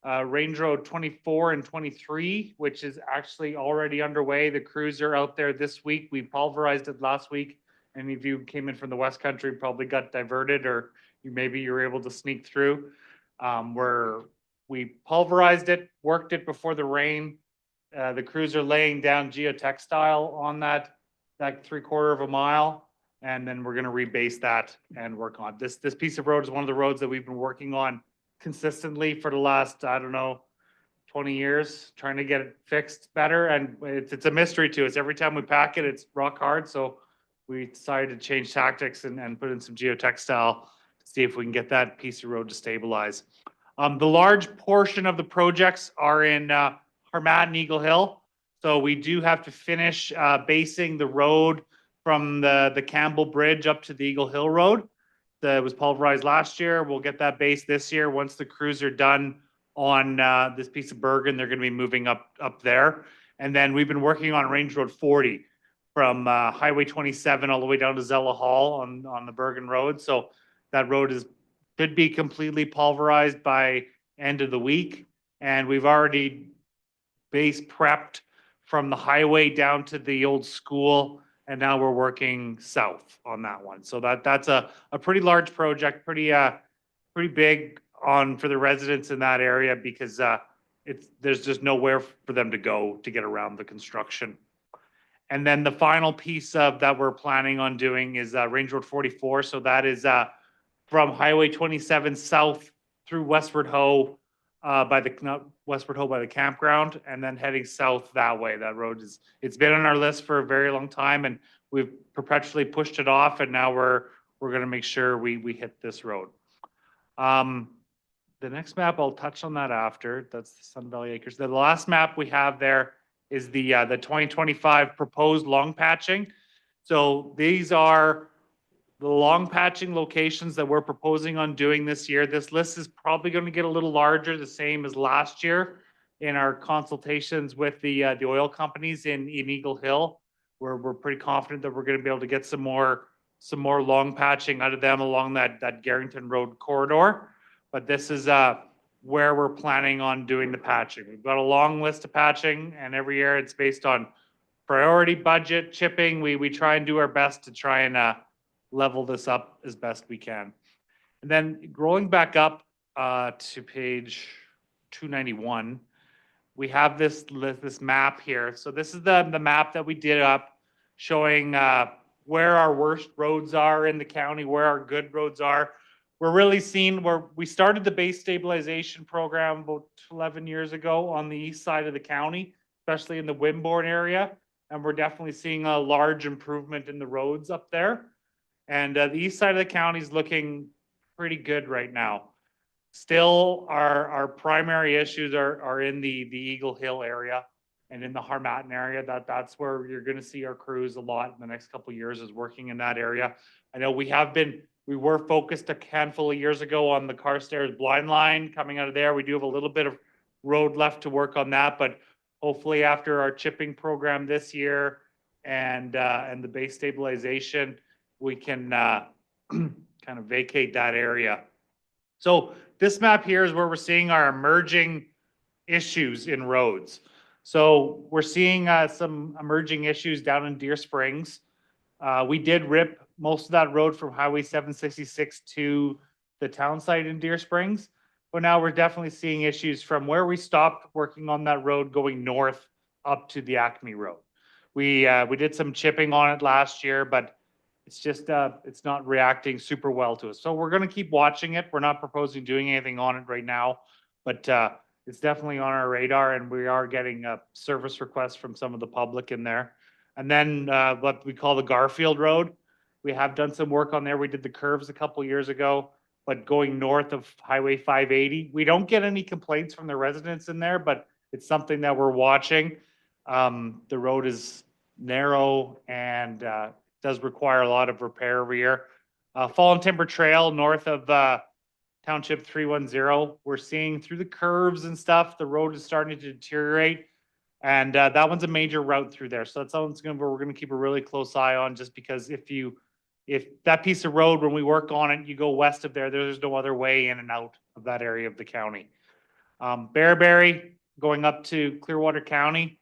Range Road 24 and 23, which is actually already underway. The crews are out there this week. We pulverized it last week. Any of you came in from the West Country probably got diverted, or maybe you were able to sneak through. Where we pulverized it, worked it before the rain. The crews are laying down geotextile on that 3/4 of a mile, and then we're going to rebase that and work on this. This piece of road is one of the roads that we've been working on consistently for the last, I don't know, 20 years, trying to get it fixed better. And it's a mystery to us. Every time we pack it, it's rock hard. So we decided to change tactics and put in some geotextile to see if we can get that piece of road to stabilize. The large portion of the projects are in Harmat and Eagle Hill. So we do have to finish basing the road from the Campbell Bridge up to the Eagle Hill Road. That was pulverized last year. We'll get that base this year. Once the crews are done on this piece of Bergen, they're going to be moving up there. And then we've been working on Range Road 40 from Highway 27 all the way down to Zella Hall on the Bergen Road. So that road should be completely pulverized by end of the week. And we've already base prepped from the highway down to the old school. And now we're working south on that one. So that's a pretty large project, pretty big for the residents in that area, because there's just nowhere for them to go to get around the construction. And then the final piece that we're planning on doing is Range Road 44. So that is from Highway 27 south through Westward Ho by the campground, and then heading south that way. That road it's been on our list for a very long time, and we've perpetually pushed it off, and now we're going to make sure we hit this road. The next map, I'll touch on that after. That's the Sun Valley Acres. The last map we have there is the 2025 proposed long patching. So these are the long patching locations that we're proposing on doing this year. This list is probably going to get a little larger, the same as last year in our consultations with the oil companies in Eagle Hill. We're pretty confident that we're going to be able to get some more long patching out of them along that Garrington Road corridor. But this is where we're planning on doing the patching. We've got a long list of patching, and every year it's based on priority budget chipping. We try and do our best to try and level this up as best we can. And then going back up to page 291, we have this map here. So this is the map that we did up showing where our worst roads are in the county, where our good roads are. we're really seeing where we started the base stabilization program about 11 years ago on the east side of the county, especially in the Wimborne area. And we're definitely seeing a large improvement in the roads up there. And the east side of the county is looking pretty good right now. Still, our primary issues are in the Eagle Hill area and in the Harmattan area. That's where you're gonna see our crews a lot in the next couple of years, is working in that area. I know we were focused a handful of years ago on the Carstairs blind line coming out of there. We do have a little bit of road left to work on that, but hopefully after our chipping program this year and the base stabilization, we can kind of vacate that area. So this map here is where we're seeing our emerging issues in roads. So we're seeing some emerging issues down in Deer Springs. We did rip most of that road from Highway 766 to the town site in Deer Springs. But now we're definitely seeing issues from where we stopped working on that road going north up to the Acme Road. We did some chipping on it last year, but it's just, it's not reacting super well to us. So we're gonna keep watching it. We're not proposing doing anything on it right now, but it's definitely on our radar, and we are getting service requests from some of the public in there. And then what we call the Garfield Road, we have done some work on there. We did the curves a couple years ago, but going north of Highway 580, we don't get any complaints from the residents in there, but it's something that we're watching. The road is narrow and does require a lot of repair every year. Fallen Timber Trail north of Township 310, we're seeing through the curves and stuff, the road is starting to deteriorate. And that one's a major route through there. So that's something we're gonna keep a really close eye on, just because if that piece of road, when we work on it, you go west of there, there's no other way in and out of that area of the county. Bearberry going up to Clearwater County,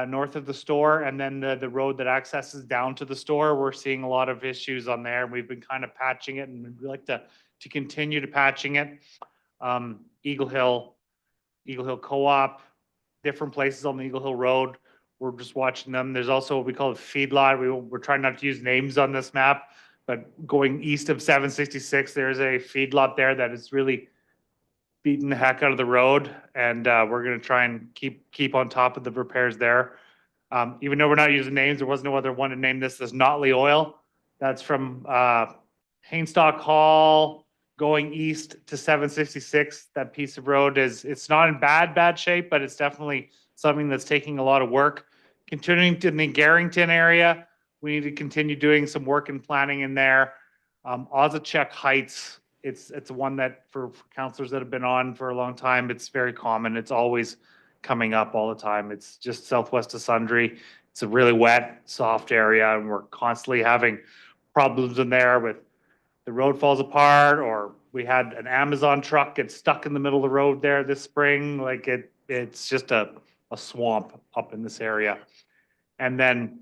north of the store, and then the road that accesses down to the store, we're seeing a lot of issues on there. We've been kind of patching it, and we'd like to continue to patching it. Eagle Hill Co-op, different places on the Eagle Hill Road. We're just watching them. There's also what we call a feedlot. We're trying not to use names on this map, but going east of 766, there's a feedlot there that is really beating the heck out of the road, and we're gonna try and keep on top of the repairs there. Even though we're not using names, there was no other one to name this as Notley Oil. That's from Hainstock Hall going east to 766. That piece of road it's not in bad shape, but it's definitely something that's taking a lot of work. Continuing to the Garrington area, we need to continue doing some work and planning in there. Ozachek Heights, it's one that for counselors that have been on for a long time, it's very common. It's always coming up all the time. It's just southwest of Sundre. It's a really wet, soft area, and we're constantly having problems in there with the road falls apart, or we had an Amazon truck get stuck in the middle of the road there this spring. Like it's just a swamp up in this area. And then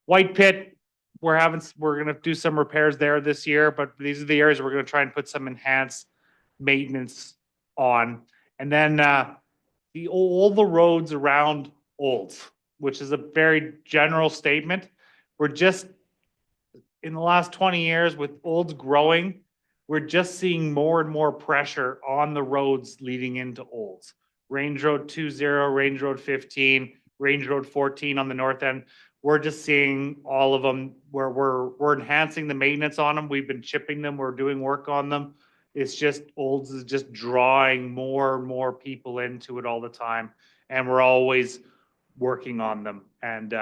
White Pit, we're gonna do some repairs there this year, but these are the areas we're gonna try and put some enhanced maintenance on. And then all the roads around Olds, which is a very general statement. We're just, in the last 20 years with Olds growing, we're just seeing more and more pressure on the roads leading into Olds. Range Road 20, Range Road 15, Range Road 14 on the north end. We're just seeing all of them where we're enhancing the maintenance on them. We've been chipping them. We're doing work on them. It's just Olds is just drawing more and more people into it all the time. And we're always working on them. And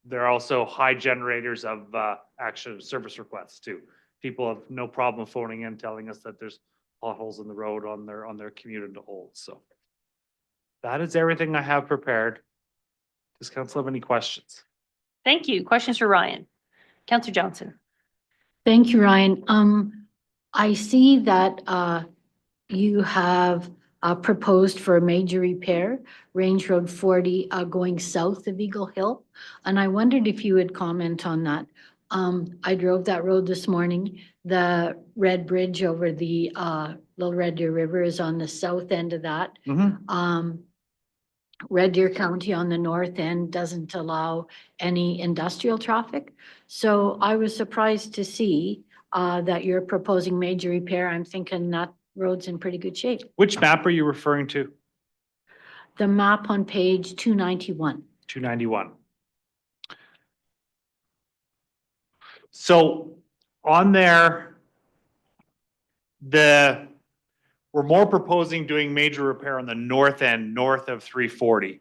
they're also high generators of actual service requests too. People have no problem phoning in, telling us that there's potholes in the road on their commute into Olds. So that is everything I have prepared. Does council have any questions? Thank you. Questions for Ryan? Councillor Johnson. Thank you, Ryan. I see that you have proposed for a major repair, Range Road 40, going south of Eagle Hill. And I wondered if you would comment on that. I drove that road this morning. The Red Bridge over the Little Red Deer River is on the south end of that. Red Deer County on the north end doesn't allow any industrial traffic. So I was surprised to see that you're proposing major repair, I'm thinking that road's in pretty good shape. Which map are you referring to? The map on page 291. 291. So on there, we're more proposing doing major repair on the north end, north of 340.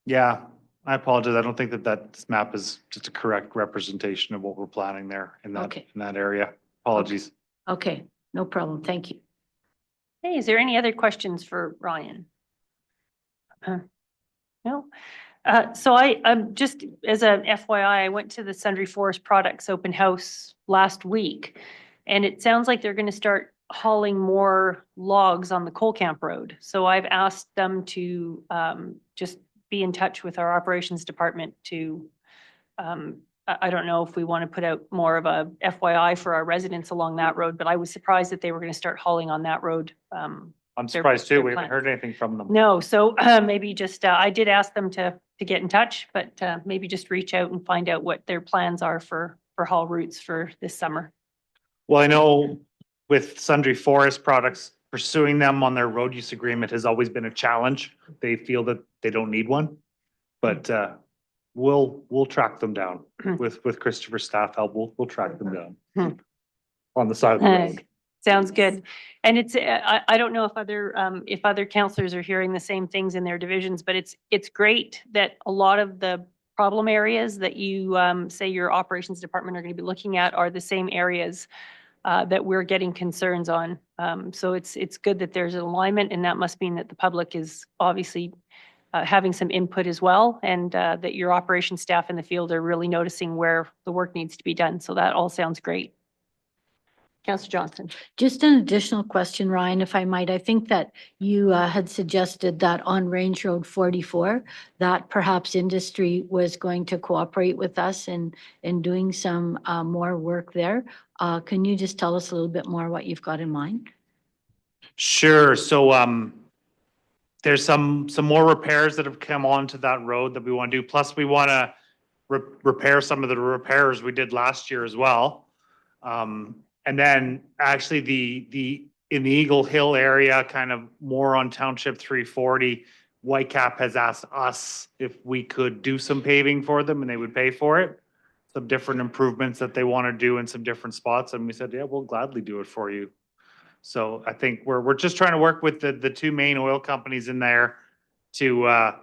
Yeah, I apologize. I don't think that this map is just a correct representation of what we're planning there in Okay. that area. Apologies. Okay, no problem. Thank you. Hey, is there any other questions for Ryan? No? So I'm just, as a FYI, I went to the Sundry Forest Products Open House last week. And it sounds like they're gonna start hauling more logs on the Coal Camp Road. So I've asked them to just be in touch with our operations department to, I don't know if we want to put out more of a FYI for our residents along that road, but I was surprised that they were gonna start hauling on that road. I'm surprised too. their We haven't plans. heard anything from them. No, so maybe just, I did ask them to get in touch, but maybe just reach out and find out what their plans are for haul routes for this summer. Well, I know with Sundry Forest Products, pursuing them on their road use agreement has always been a challenge. They feel that they don't need one. But we'll track them down with Christopher's staff help. We'll track them down on the side of the road. Sounds good. And it's, I don't know if other counselors are hearing the same things in their divisions, but it's great that a lot of the problem areas that you say your operations department are going to be looking at are the same areas that we're getting concerns on. So it's good that there's an alignment, and that must mean that the public is obviously having some input as well, and that your operations staff in the field are really noticing where the work needs to be done. So that all sounds great. Councillor Johnson. Just an additional question, Ryan, if I might. I think that you had suggested that on Range Road 44, that perhaps industry was going to cooperate with us in doing some more work there. Can you just tell us a little bit more what you've got in mind? Sure. So there's some more repairs that have come onto that road that we want to do. Plus, we want to repair some of the repairs we did last year as well. And then actually in the Eagle Hill area, kind of more on Township 340, Whitecap has asked us if we could do some paving for them and they would pay for it. Some different improvements that they want to do in some different spots. And we said, yeah, we'll gladly do it for you. So I think we're just trying to work with the two main oil companies in there to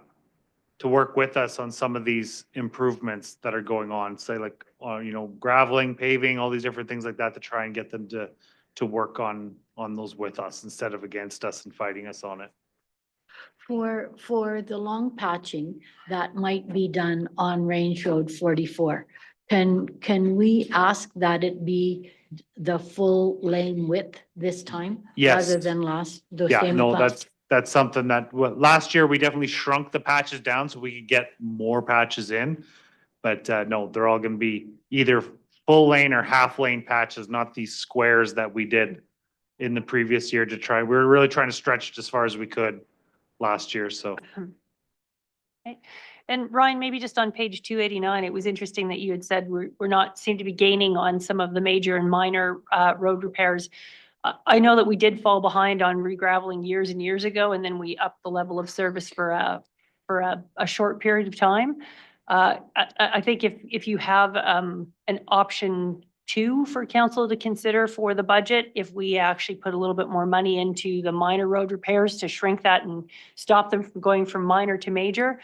work with us on some of these improvements that are going on, say like, graveling, paving, all these different things like that, to try and get them to work on those with us instead of against us and fighting us on it. For the long patching that might be done on Range Road 44, can we ask that it be the full lane width this time? Yes. Rather than last, the Yeah, same no, last? that's something that, last year we definitely shrunk the patches down so we could get more patches in. But no, they're all gonna be either full lane or half lane patches, not these squares that we did in the previous year we were really trying to stretch it as far as we could last year, so. Okay. And Ryan, maybe just on page 289, it was interesting that you had said we're not seem to be gaining on some of the major and minor road repairs. I know that we did fall behind on regraveling years and years ago, and then we upped the level of service for a short period of time. I think if you have an option 2 for council to consider for the budget, if we actually put a little bit more money into the minor road repairs to shrink that and stop them from going from minor to major,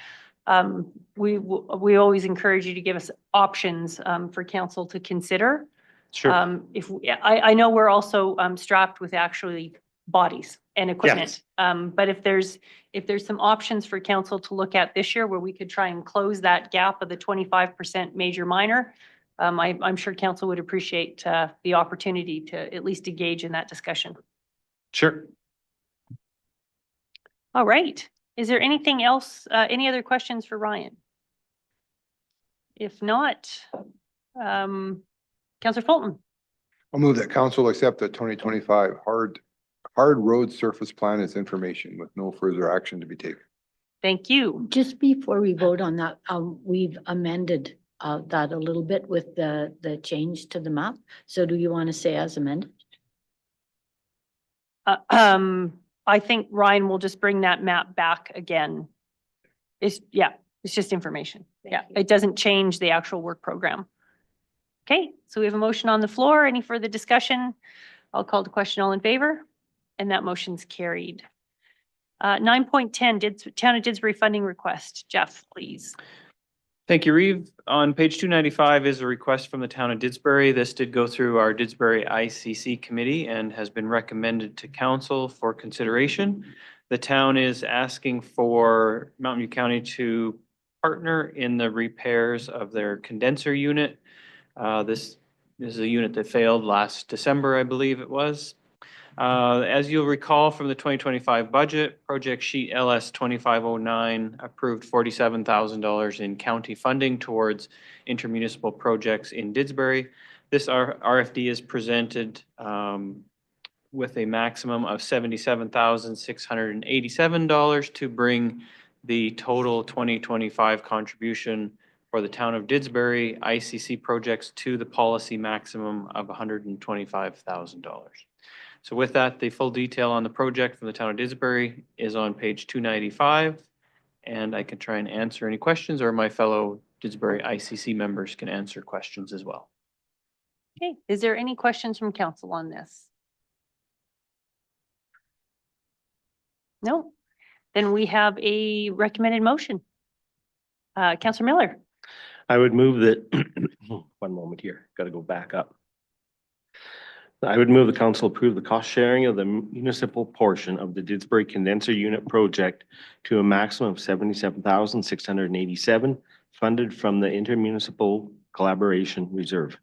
we always encourage you to give us options for council to consider. Sure. I know we're also strapped with actually bodies and equipment. But if there's some options for council to look at this year where we could try and close that gap of the 25% major minor, I'm sure council would appreciate the opportunity to at least engage in that discussion. Sure. All right. Is there anything else, any other questions for Ryan? If not, Councillor Fulton. I'll move that council accept the 2025 hard road surface plan as information with no further action to be taken. Thank you. Just before we vote on that, we've amended that a little bit with the change to the map. So do you want to say as amended? I think Ryan will just bring that map back again. It's just information. Yeah, Thank you. it doesn't change the actual work program. Okay, so we have a motion on the floor. Any further discussion? I'll call the question. All in favor? And that motion's carried. 9.10, Town of Didsbury funding request. Jeff, please. Thank you, Reeve. On page 295 is a request from the town of Didsbury. This did go through our Didsbury ICC committee and has been recommended to council for consideration. The town is asking for Mountain View County to partner in the repairs of their condenser unit. This is a unit that failed last December, I believe it was. As you'll recall from the 2025 budget, project sheet LS 2509 approved $47,000 in county funding towards intermunicipal projects in Didsbury. This RFD is presented with a maximum of $77,687 to bring the total 2025 contribution for the town of Didsbury ICC projects to the policy maximum of $125,000. So with that, the full detail on the project from the town of Didsbury is on page 295. And I can try and answer any questions, or my fellow Didsbury ICC members can answer questions as well. Okay, is there any questions from council on this? No? Then we have a recommended motion. Councillor Miller. I would move that, one moment here, got to go back up. I would move the council approve the cost sharing of the municipal portion of the Didsbury condenser unit project to a maximum of $77,687 funded from the intermunicipal collaboration reserve.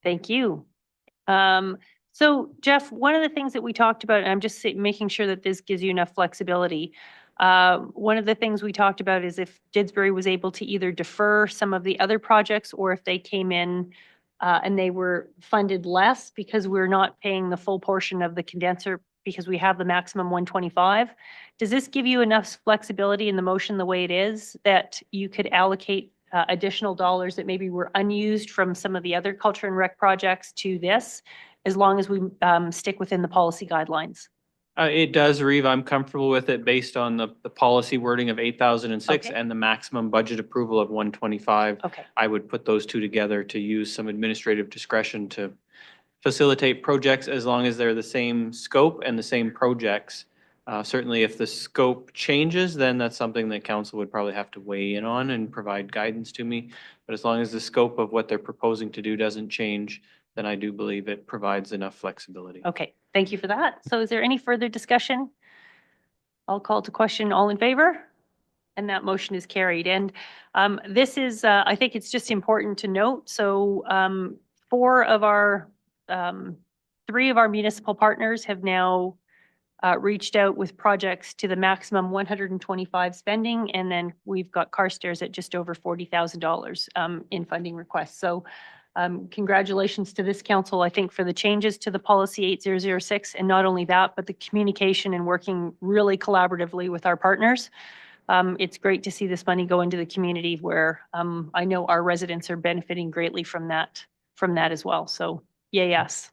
Thank you. So Jeff, one of the things that we talked about, and I'm just making sure that this gives you enough flexibility. One of the things we talked about is if Didsbury was able to either defer some of the other projects, or if they came in and they were funded less because we're not paying the full portion of the condenser because we have the maximum 125. Does this give you enough flexibility in the motion the way it is that you could allocate additional dollars that maybe were unused from some of the other culture and rec projects to this, as long as we stick within the policy guidelines? It does, Reeve. I'm comfortable with it based on the policy wording of 8,006 Okay. and the maximum budget approval of 125. Okay, I would put those two together to use some administrative discretion to facilitate projects as long as they're the same scope and the same projects. Certainly if the scope changes, then that's something that council would probably have to weigh in on and provide guidance to me. But as long as the scope of what they're proposing to do doesn't change, then I do believe it provides enough flexibility. okay, thank you for that. So is there any further discussion? I'll call to question. All in favor? And that motion is carried. And this is, I think it's just important to note. So three of our municipal partners have now reached out with projects to the maximum 125 spending. And then we've got Carstairs at just over $40,000 in funding requests. So congratulations to this council, I think, for the changes to the policy 8006. And not only that, but the communication and working really collaboratively with our partners. It's great to see this money go into the community where I know our residents are benefiting greatly from that as well. So yay, yes.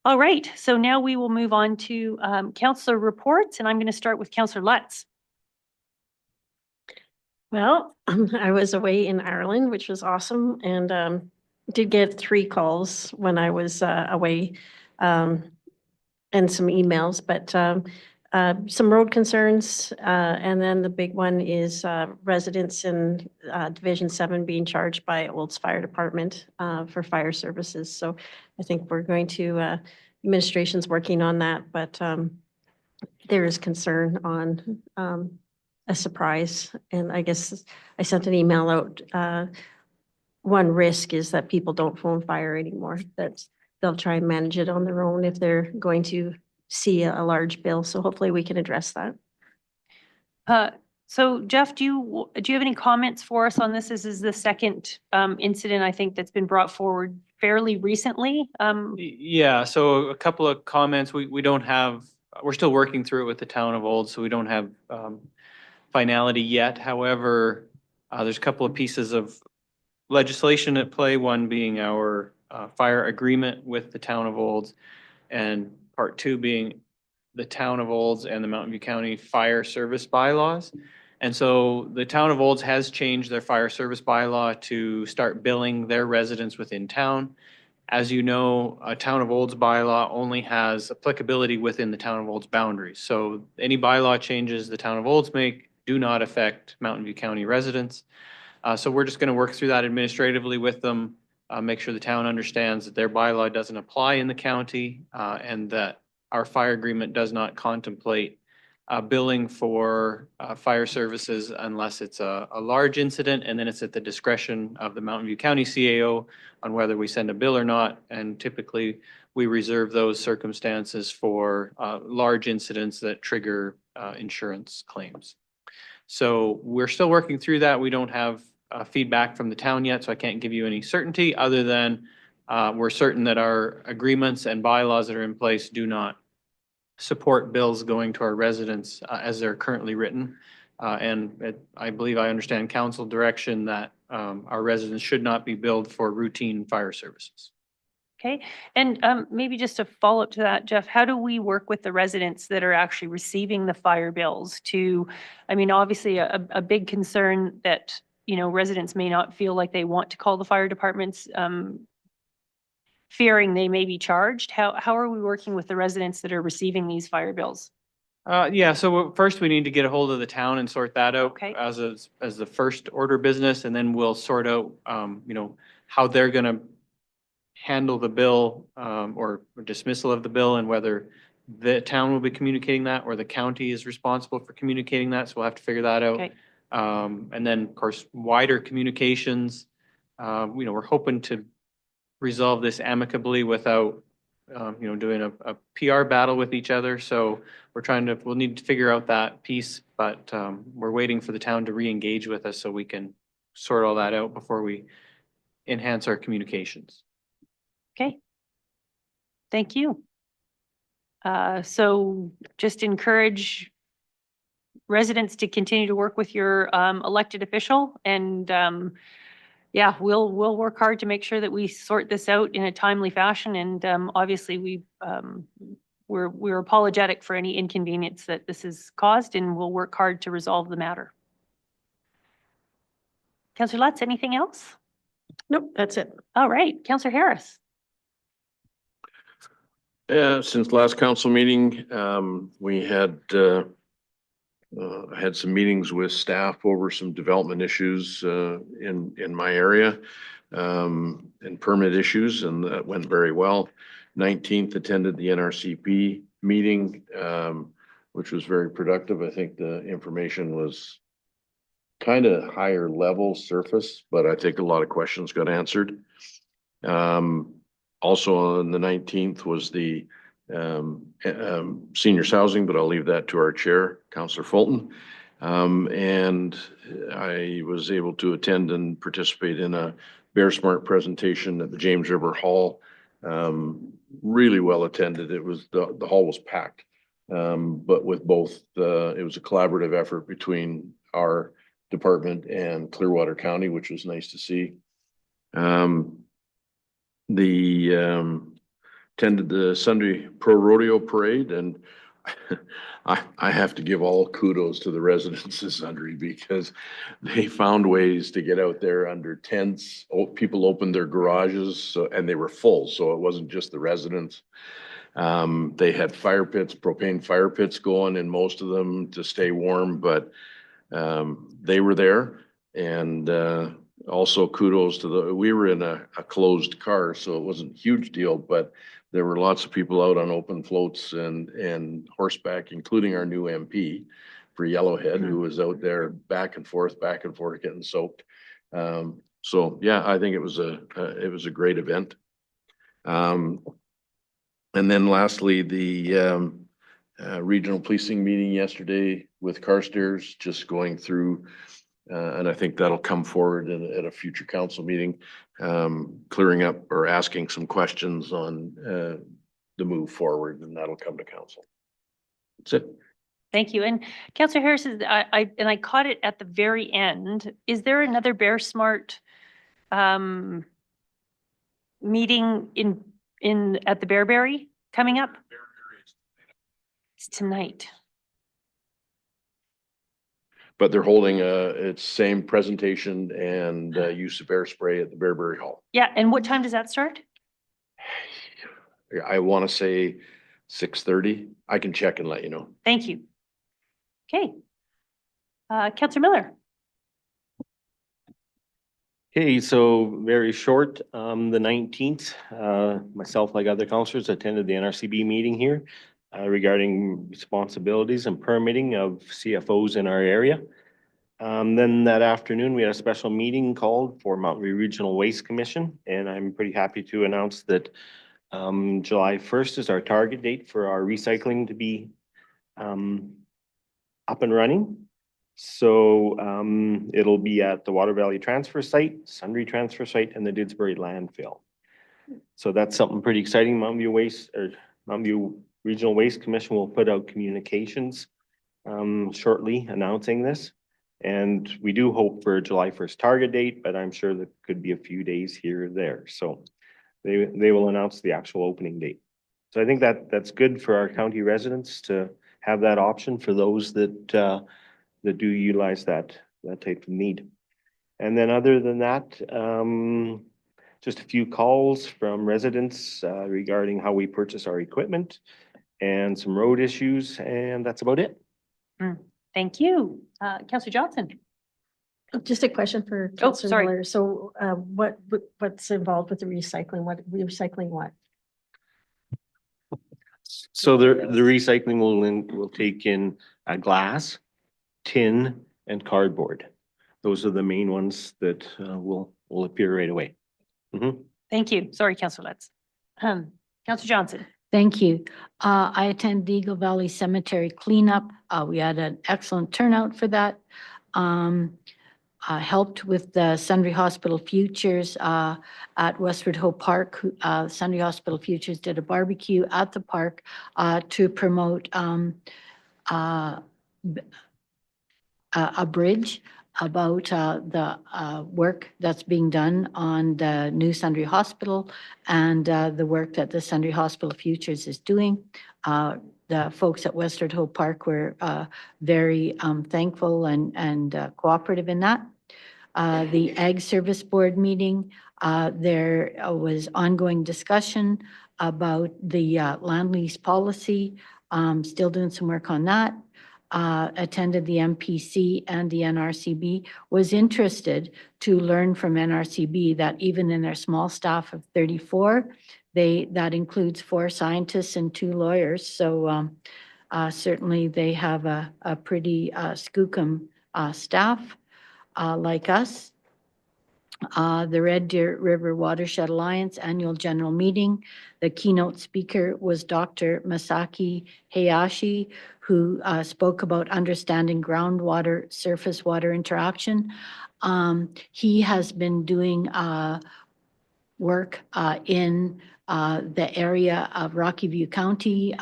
All right, so now we will move on to councillor reports, and I'm going to start with Councillor Lutz. Well, I was away in Ireland, which was awesome, and did get 3 calls when I was away, and some emails, but some road concerns, and then the big one is residents in Division 7 being charged by Olds Fire Department for fire services. So I think we're going to, administration's working on that, but there is concern on a surprise. And I guess I sent an email out. One risk is that people don't phone fire anymore, that they'll try and manage it on their own if they're going to see a large bill. So hopefully we can address that. So Jeff, do you have any comments for us on this? This is the second incident, I think, that's been brought forward fairly recently. Yeah, so a couple of comments. We don't have, we're still working through it with the town of Olds, so we don't have finality yet. However, There's a couple of pieces of legislation at play, one being our fire agreement with the town of Olds, and part two being the town of Olds and the Mountain View County Fire Service bylaws. And so the town of Olds has changed their fire service bylaw to start billing their residents within town. As you know, a town of Olds bylaw only has applicability within the town of Olds boundaries. So any bylaw changes the town of Olds make do not affect Mountain View County residents. So we're just going to work through that administratively with them, make sure the town understands that their bylaw doesn't apply in the county, and that our fire agreement does not contemplate billing for fire services unless it's a large incident, and then it's at the discretion of the Mountain View County CAO on whether we send a bill or not. And typically, we reserve those circumstances for large incidents that trigger insurance claims. So we're still working through that. We don't have feedback from the town yet, so I can't give you any certainty other than we're certain that our agreements and bylaws that are in place do not support bills going to our residents as they're currently written. I believe I understand council direction that our residents should not be billed for routine fire services. Okay, and maybe just a follow-up to that, Jeff, how do we work with the residents that are actually receiving the fire bills to, I mean, obviously a big concern that, you know, residents may not feel like they want to call the fire departments, fearing they may be charged. How are we working with the residents that are receiving these fire bills? Yeah, so first we need to get a hold of the town and sort that out Okay. as the first order of business, and then we'll sort out, you know, how they're gonna handle the bill, or dismissal of the bill, and whether the town will be communicating that or the county is responsible for communicating that. So we'll have to figure that out. Okay. And then, of course, wider communications. You know, we're hoping to resolve this amicably without, you know, doing a PR battle with each other. So we'll need to figure out that piece, but we're waiting for the town to re-engage with us so we can sort all that out before we enhance our communications. Okay. Thank you. So just encourage residents to continue to work with your elected official, and yeah, we'll work hard to make sure that we sort this out in a timely fashion. And obviously we're apologetic for any inconvenience that this has caused, and we'll work hard to resolve the matter. Councillor Lutz, anything else? Nope, that's it. All right, Councillor Harris. Yeah, since last council meeting, we had some meetings with staff over some development issues in my area, and permit issues, and that went very well. 19th attended the NRCP meeting, which was very productive. I think the information was kind of higher level surface, but I think a lot of questions got answered. Also on the 19th was the seniors housing, but I'll leave that to our chair, Councillor Fulton. And I was able to attend and participate in a Bear Smart presentation at the James River Hall. Really well attended. It was, the hall was packed. But with both, it was a collaborative effort between our department and Clearwater County, which was nice to see. Attended the Sunday Pro Rodeo Parade, and I have to give all kudos to the residents of Sundre because they found ways to get out there under tents. People opened their garages, and they were full, so it wasn't just the residents. They had fire pits, propane fire pits going in most of them to stay warm, but they were there. And also kudos to we were in a closed car, so it wasn't a huge deal, but there were lots of people out on open floats and horseback, including our new MP for Yellowhead, who was out there back and forth, getting soaked. So yeah, I think it was a great event. And then lastly, the regional policing meeting yesterday with Carstairs, just going through, and I think that'll come forward at a future council meeting, clearing up or asking some questions on the move forward, and that'll come to council. That's it. Thank you. And Councillor Harris, and I caught it at the very end. Is there another Bear Smart meeting at the Bearberry coming up? It's tonight. But they're holding its same presentation and use of air spray at the Bearberry Hall. Yeah, and what time does that start? I want to say 6:30. I can check and let you know. Thank you. Okay. Councillor Miller. Okay, so very short, the 19th, myself, like other councillors, attended the NRCB meeting here regarding responsibilities and permitting of CFOs in our area. Then that afternoon, we had a special meeting called for Mountain View Regional Waste Commission, and I'm pretty happy to announce that July 1st is our target date for our recycling to be up and running. So it'll be at the Water Valley Transfer Site, Sundre Transfer Site, and the Didsbury Landfill. So that's something pretty exciting. Mountain View Regional Waste Commission will put out communications shortly announcing this. And we do hope for a July 1st target date, but I'm sure there could be a few days here or there. So they will announce the actual opening date. So I think that's good for our county residents to have that option for those that do utilize that type of need. And then other than that, just a few calls from residents regarding how we purchase our equipment and some road issues, and that's about it. Thank you. Councillor Johnson. Just a question for Oh, Councillor sorry. Miller. So what's involved with the recycling? Recycling what? So the recycling will take in glass, tin, and cardboard. Those are the main ones that will appear right away. Mhm. Thank you. Sorry, Councillor Letts. Councillor Johnson. Thank you. I attended Eagle Valley Cemetery cleanup. We had an excellent turnout for that. Helped with the Sundre Hospital Futures at Westward Ho Park. Sundre Hospital Futures did a barbecue at the park to promote a bridge about the work that's being done on the new Sundre Hospital and the work that the Sundre Hospital Futures is doing. The folks at Westward Ho Park were very thankful and cooperative in that. The Ag Service Board meeting, there was ongoing discussion about the land lease policy. Still doing some work on that. Attended the MPC and the NRCB, was interested to learn from NRCB that even in their small staff of 34, that includes 4 scientists and 2 lawyers. So certainly they have a pretty skookum staff like us. The Red Deer River Watershed Alliance Annual General Meeting. The keynote speaker was Dr. Masaki Hayashi, who spoke about understanding groundwater, surface water interaction. He has been doing work in the area of Rocky View County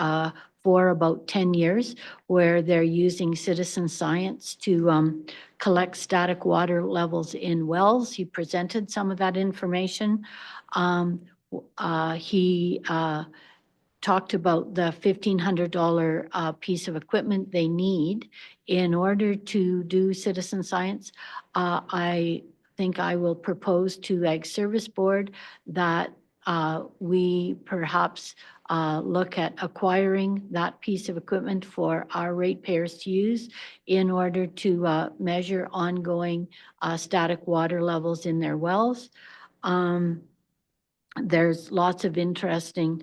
for about 10 years, where they're using citizen science to collect static water levels in wells. He presented some of that information. He talked about the $1,500 piece of equipment they need in order to do citizen science. I think I will propose to Ag Service Board that we perhaps look at acquiring that piece of equipment for our ratepayers to use in order to measure ongoing static water levels in their wells. There's lots of interesting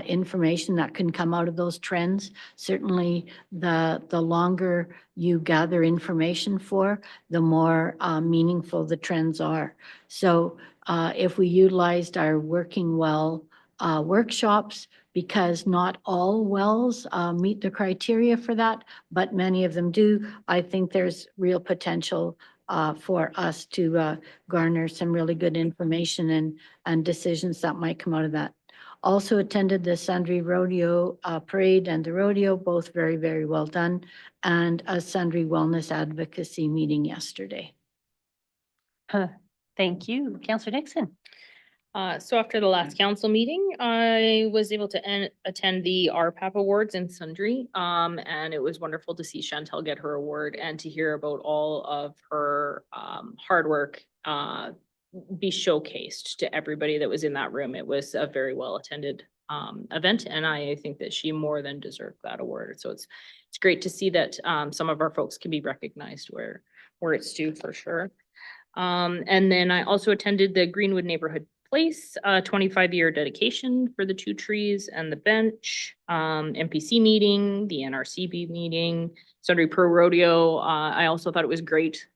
information that can come out of those trends. Certainly, the longer you gather information for, the more meaningful the trends are. So if we utilized our working well workshops, because not all wells meet the criteria for that, but many of them do, I think there's real potential for us to garner some really good information and decisions that might come out of that. Also attended the Sundry Rodeo Parade and the rodeo, both very, very well done, and a Sundry Wellness Advocacy meeting yesterday. Thank you. Counselor Nixon. So after the last council meeting, I was able to attend the RPAP Awards in Sundry. And it was wonderful to see Chantel get her award and to hear about all of her hard work be showcased to everybody that was in that room. It was a very well attended event, and I think that she more than deserved that award. So it's great to see that some of our folks can be recognized where it's due for sure. And then I also attended the Greenwood Neighborhood Place 25-year dedication for the 2 trees and the bench, MPC meeting, the NRCB meeting, Sundry Pro Rodeo. I also thought it was great.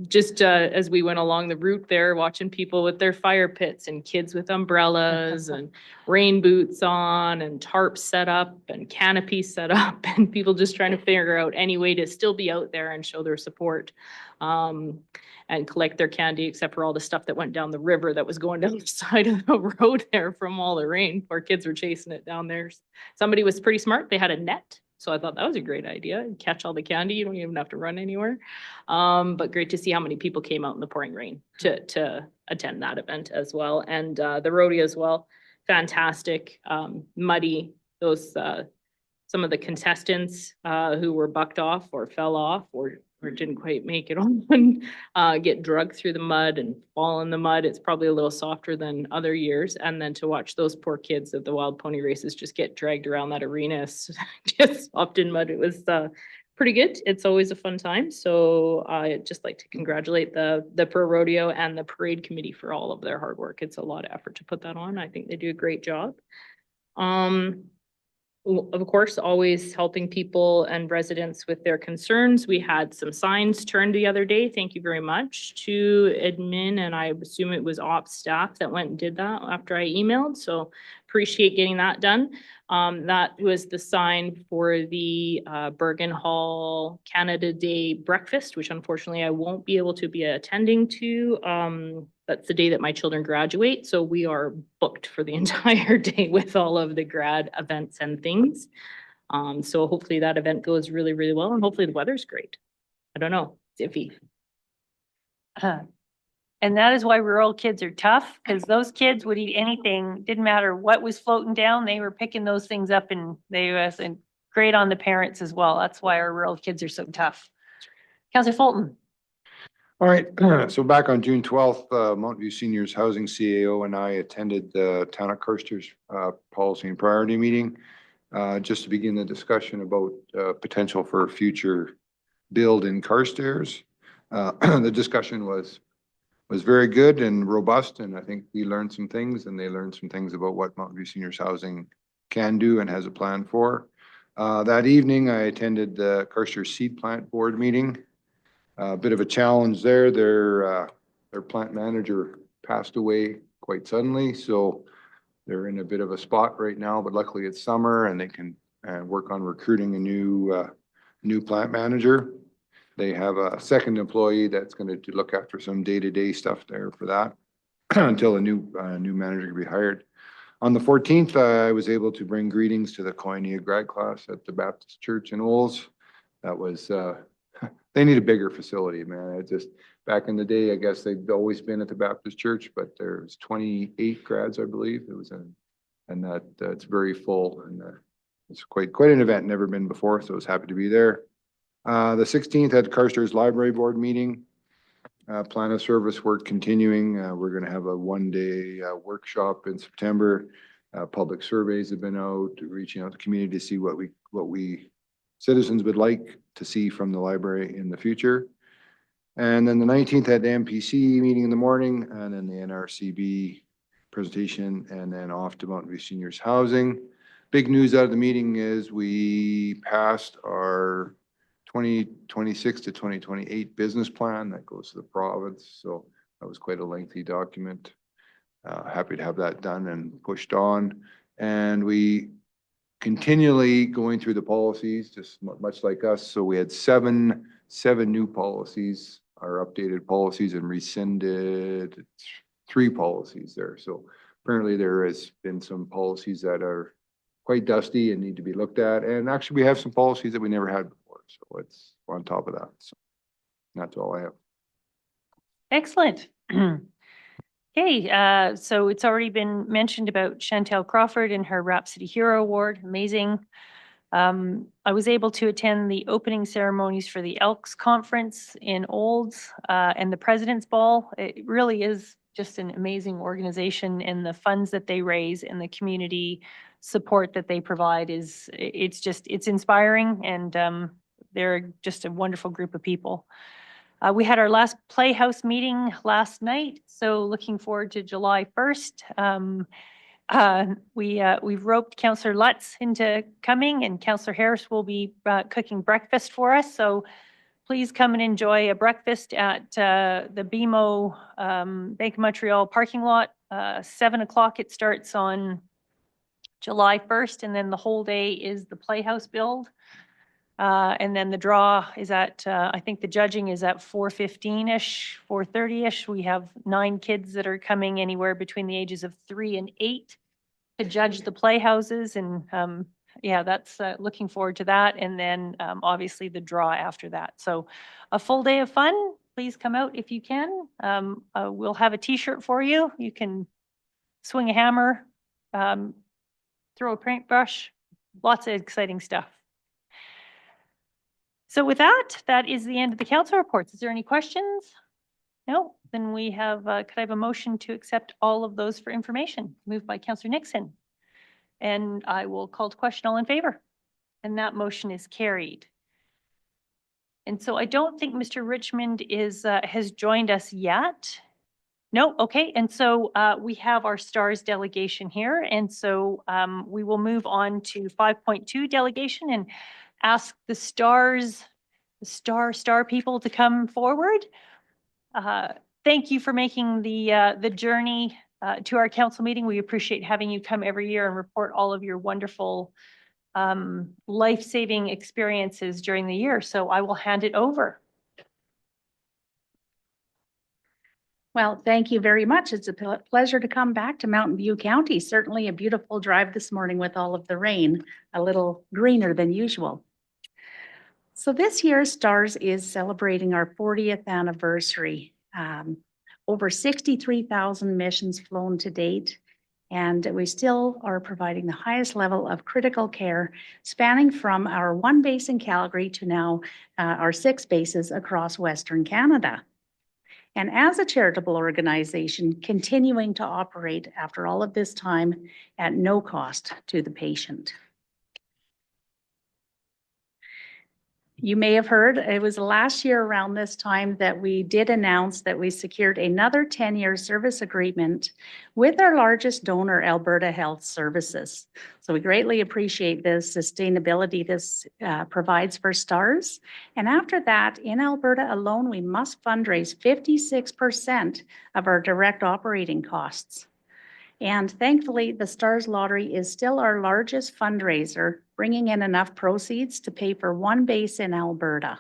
Just as we went along the route there, watching people with their fire pits and kids with umbrellas and rain boots on and tarps set up and canopies set up and people just trying to figure out any way to still be out there and show their support. And collect their candy, except for all the stuff that went down the river that was going down the side of the road there from all the rain. Poor kids were chasing it down there. Somebody was pretty smart. They had a net. So I thought that was a great idea. Catch all the candy. You don't even have to run anywhere. But great to see how many people came out in the pouring rain to attend that event as well. And the rodeo as well. Fantastic, muddy. Those some of the contestants who were bucked off or fell off or didn't quite make it on, get drugged through the mud and fall in the mud. It's probably a little softer than other years. And then to watch those poor kids at the wild pony races just get dragged around that arena, just sopped in mud. It was pretty good. It's always a fun time. So I'd just like to congratulate the Pro Rodeo and the parade committee for all of their hard work. It's a lot of effort to put that on. I think they do a great job. Of course, always helping people and residents with their concerns. We had some signs turned the other day. Thank you very much to admin, and I assume it was ops staff that went and did that after I emailed. So appreciate getting that done. That was the sign for the Bergen Hall Canada Day breakfast, which unfortunately I won't be able to be attending to. That's the day that my children graduate. So we are booked for the entire day with all of the grad events and things. So hopefully that event goes really, really well, and hopefully the weather's great. I don't know, it's iffy. And that is why rural kids are tough, because those kids would eat anything, didn't matter what was floating down, they were picking those things up, and they was and great on the parents as well. That's why our rural kids are so tough. Councillor Fulton. All right, so back on June 12th, Mountain View Seniors Housing CAO and I attended the Town of Carstairs policy and priority meeting, just to begin the discussion about potential for future build in Carstairs. The discussion was very good and robust, and I think we learned some things, and they learned some things about what Mountain View Seniors Housing can do and has a plan for. That evening, I attended the Carstairs Seed Plant Board meeting. A bit of a challenge there. Their plant manager passed away quite suddenly, so they're in a bit of a spot right now, but luckily it's summer and they can work on recruiting a new plant manager. They have a second employee that's going to look after some day-to-day stuff there for that until a new manager can be hired. On the 14th, I was able to bring greetings to the Koinonia grad class at the Baptist Church in Olds. That was they need a bigger facility, man. It just, back in the day, I guess they've always been at the Baptist Church, but there's 28 grads, I believe. It was and that's very full, and it's quite an event, never been before, so I was happy to be there. The 16th at Carstairs Library Board meeting. Plan of service work continuing. We're going to have a one-day workshop in September. Public surveys have been out, reaching out to the community to see what we citizens would like to see from the library in the future. And then the 19th had the MPC meeting in the morning, and then the NRCB presentation, and then off to Mountain View Seniors Housing. Big news out of the meeting is we passed our 2026 to 2028 business plan that goes to the province. So that was quite a lengthy document. Happy to have that done and pushed on. And we continually going through the policies, just much like us. So we had seven new policies, our updated policies, and rescinded three policies there. So apparently there has been some policies that are quite dusty and need to be looked at. And actually, we have some policies that we never had before. So it's on top of that. So that's all I have. Excellent. Okay, so it's already been mentioned about Chantel Crawford and her Rhapsody Hero Award. Amazing. I was able to attend the opening ceremonies for the Elks Conference in Olds, and the President's Ball. It really is just an amazing organization, and the funds that they raise and the community support that they provide it's inspiring, and they're just a wonderful group of people. We had our last Playhouse meeting last night, so looking forward to July 1st. We've roped Councillor Lutz into coming, and Councillor Harris will be cooking breakfast for us. So please come and enjoy a breakfast at the BMO Bank of Montreal parking lot. 7 o'clock it starts on July 1st, and then the whole day is the Playhouse build. And then the draw is at, I think the judging is at 4:15-ish, 4:30-ish. We have 9 kids that are coming anywhere between the ages of 3 and 8 to judge the playhouses. And yeah, that's looking forward to that. And then obviously the draw after that. So a full day of fun. Please come out if you can. We'll have a T-shirt for you. You can swing a hammer, throw a paintbrush, lots of exciting stuff. So with that, that is the end of the council reports. Is there any questions? No, then we have, could I have a motion to accept all of those for information? Moved by Councillor Nixon. And I will call to question, all in favor. And that motion is carried. And so I don't think Mr. Richmond has joined us yet. No, okay. And so we have our STARS delegation here. And so we will move on to 5.2 delegation and ask the STARS, the star people to come forward. Thank you for making the journey to our council meeting. We appreciate having you come every year and report all of your wonderful life-saving experiences during the year. So I will hand it over. Well, thank you very much. It's a pleasure to come back to Mountain View County. Certainly a beautiful drive this morning with all of the rain, a little greener than usual. So this year, STARS is celebrating our 40th anniversary. Over 63,000 missions flown to date, and we still are providing the highest level of critical care, spanning from our 1 base in Calgary to now our 6 bases across Western Canada. And as a charitable organization, continuing to operate after all of this time at no cost to the patient. You may have heard, it was last year around this time that we did announce that we secured another 10-year service agreement with our largest donor, Alberta Health Services. So we greatly appreciate the sustainability this provides for STARS. And after that, in Alberta alone, we must fundraise 56% of our direct operating costs. And thankfully, the STARS Lottery is still our largest fundraiser, bringing in enough proceeds to pay for 1 base in Alberta.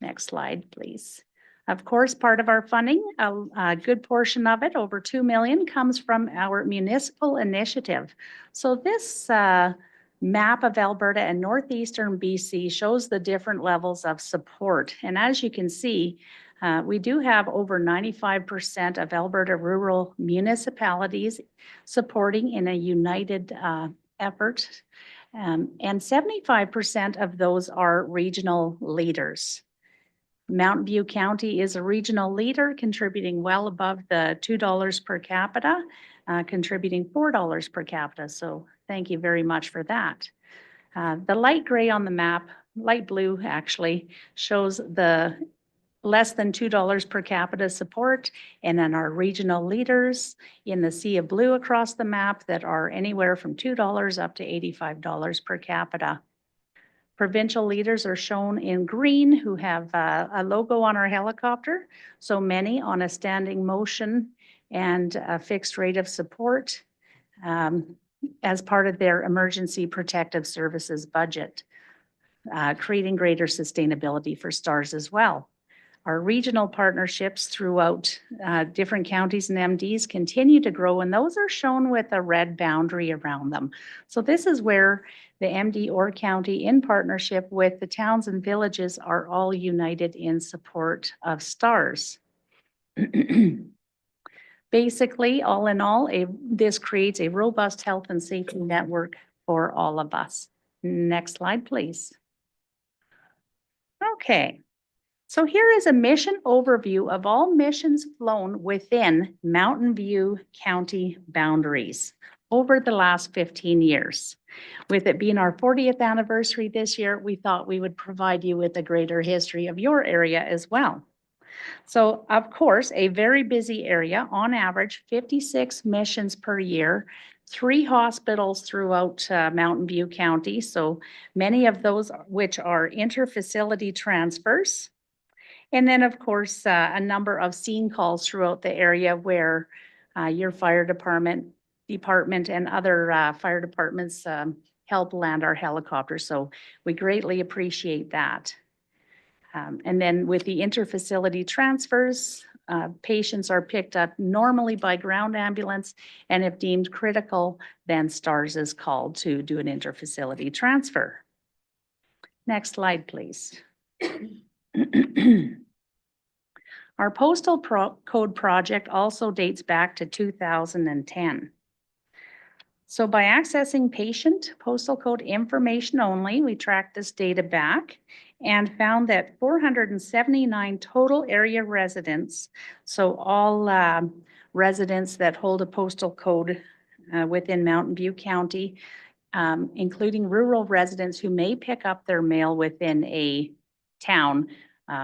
Next slide, please. Of course, part of our funding, a good portion of it, over 2 million, comes from our municipal initiative. So this map of Alberta and northeastern BC shows the different levels of support. And as you can see, we do have over 95% of Alberta rural municipalities supporting in a united effort. And 75% of those are regional leaders. Mountain View County is a regional leader, contributing well above the $2 per capita, contributing $4 per capita. So thank you very much for that. The light gray on the map, light blue actually, shows the less than $2 per capita support, and then our regional leaders in the sea of blue across the map that are anywhere from $2 up to $85 per capita. Provincial leaders are shown in green, who have a logo on our helicopter, so many on a standing motion and a fixed rate of support as part of their emergency protective services budget, creating greater sustainability for STARS as well. Our regional partnerships throughout different counties and MDs continue to grow, and those are shown with a red boundary around them. So this is where the MD or county, in partnership with the towns and villages, are all united in support of STARS. Basically, all in all, this creates a robust health and safety network for all of us. Next slide, please. Okay. So here is a mission overview of all missions flown within Mountain View County boundaries over the last 15 years. With it being our 40th anniversary this year, we thought we would provide you with a greater history of your area as well. So of course, a very busy area, on average 56 missions per year, 3 hospitals throughout Mountain View County. So many of those which are interfacility transfers. And then, of course, a number of scene calls throughout the area where your fire department and other fire departments help land our helicopters. So we greatly appreciate that. And then with the interfacility transfers, patients are picked up normally by ground ambulance, and if deemed critical, then STARS is called to do an interfacility transfer. Next slide, please. Our postal code project also dates back to 2010. So by accessing patient postal code information only, we tracked this data back and found that 479 total area residents, so all residents that hold a postal code within Mountain View County, including rural residents who may pick up their mail within a town,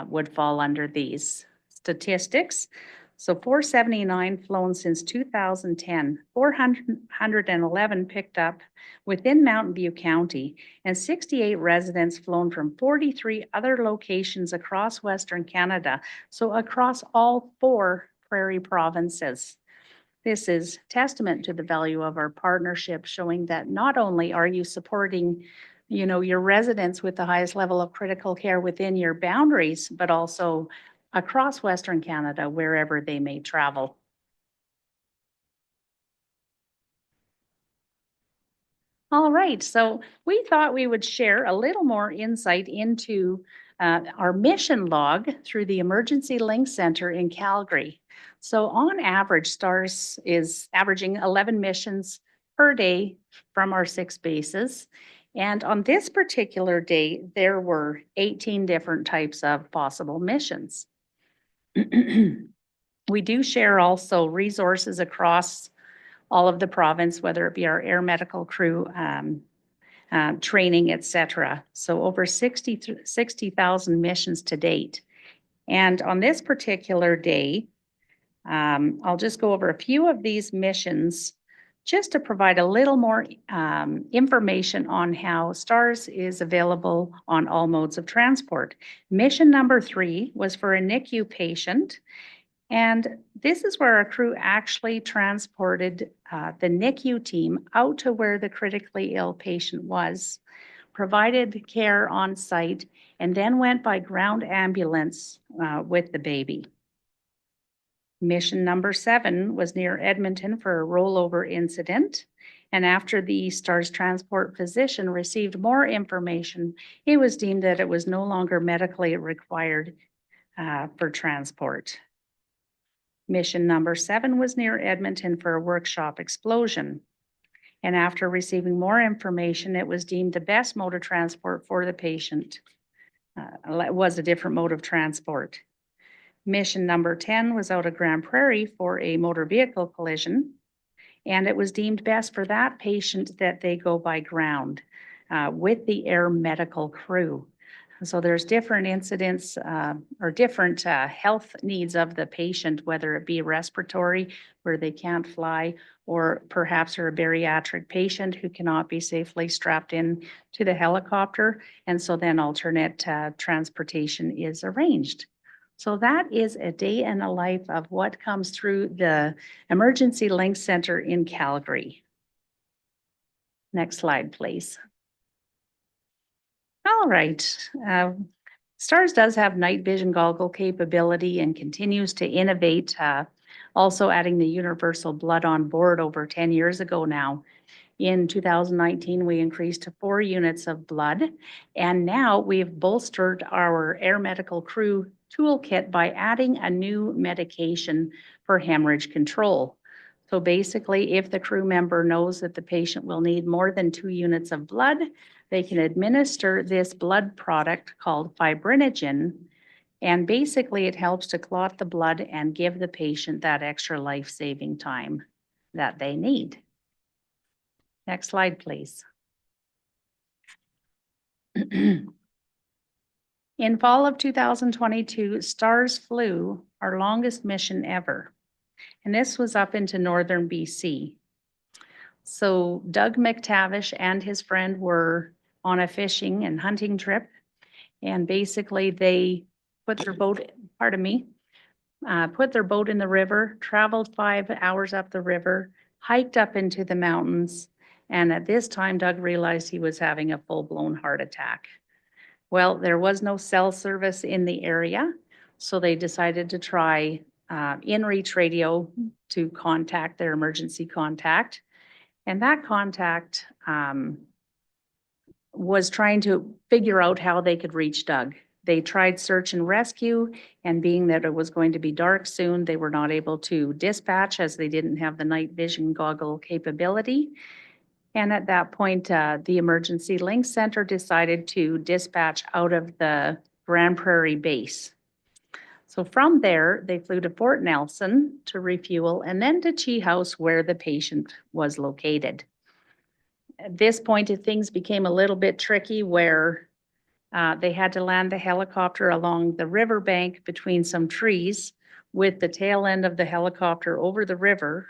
would fall under these statistics. So 479 flown since 2010, 411 picked up within Mountain View County, and 68 residents flown from 43 other locations across Western Canada, so across all 4 prairie provinces. This is testament to the value of our partnership, showing that not only are you supporting, you know, your residents with the highest level of critical care within your boundaries, but also across Western Canada, wherever they may travel. All right, so we thought we would share a little more insight into our mission log through the Emergency Link Center in Calgary. So on average, STARS is averaging 11 missions per day from our 6 bases. And on this particular day, there were 18 different types of possible missions. We do share also resources across all of the province, whether it be our air medical crew, training, etc. So over 60,000 missions to date. And on this particular day, I'll just go over a few of these missions just to provide a little more information on how STARS is available on all modes of transport. Mission number 3 was for a NICU patient, and this is where our crew actually transported the NICU team out to where the critically ill patient was, provided care on site, and then went by ground ambulance with the baby. Mission number 7 was near Edmonton for a rollover incident. And after the STARS transport physician received more information, it was deemed that it was no longer medically required for transport. Mission number 7 was near Edmonton for a workshop explosion. And after receiving more information, it was deemed the best mode of transport for the patient. Was a different mode of transport. Mission number 10 was out of Grand Prairie for a motor vehicle collision, and it was deemed best for that patient that they go by ground with the air medical crew. So there's different incidents or different health needs of the patient, whether it be respiratory, where they can't fly, or perhaps are a bariatric patient who cannot be safely strapped in to the helicopter. And so then alternate transportation is arranged. So that is a day in the life of what comes through the Emergency Link Center in Calgary. Next slide, please. All right. STARS does have night vision goggle capability and continues to innovate, also adding the universal blood on board over 10 years ago now. In 2019, we increased to 4 units of blood, and now we've bolstered our air medical crew toolkit by adding a new medication for hemorrhage control. So basically, if the crew member knows that the patient will need more than 2 units of blood, they can administer this blood product called fibrinogen. And basically, it helps to clot the blood and give the patient that extra life-saving time that they need. Next slide, please. In fall of 2022, STARS flew our longest mission ever. And this was up into northern BC. So Doug McTavish and his friend were on a fishing and hunting trip. And basically they put their boat, put their boat in the river, traveled 5 hours up the river, hiked up into the mountains. And at this time, Doug realized he was having a full-blown heart attack. Well, there was no cell service in the area, so they decided to try in-reach radio to contact their emergency contact. And that contact was trying to figure out how they could reach Doug. They tried search and rescue, and being that it was going to be dark soon, they were not able to dispatch as they didn't have the night vision goggle capability. And at that point, the Emergency Link Center decided to dispatch out of the Grand Prairie base. So from there, they flew to Fort Nelson to refuel and then to Chi House where the patient was located. At this point, things became a little bit tricky where they had to land the helicopter along the riverbank between some trees with the tail end of the helicopter over the river.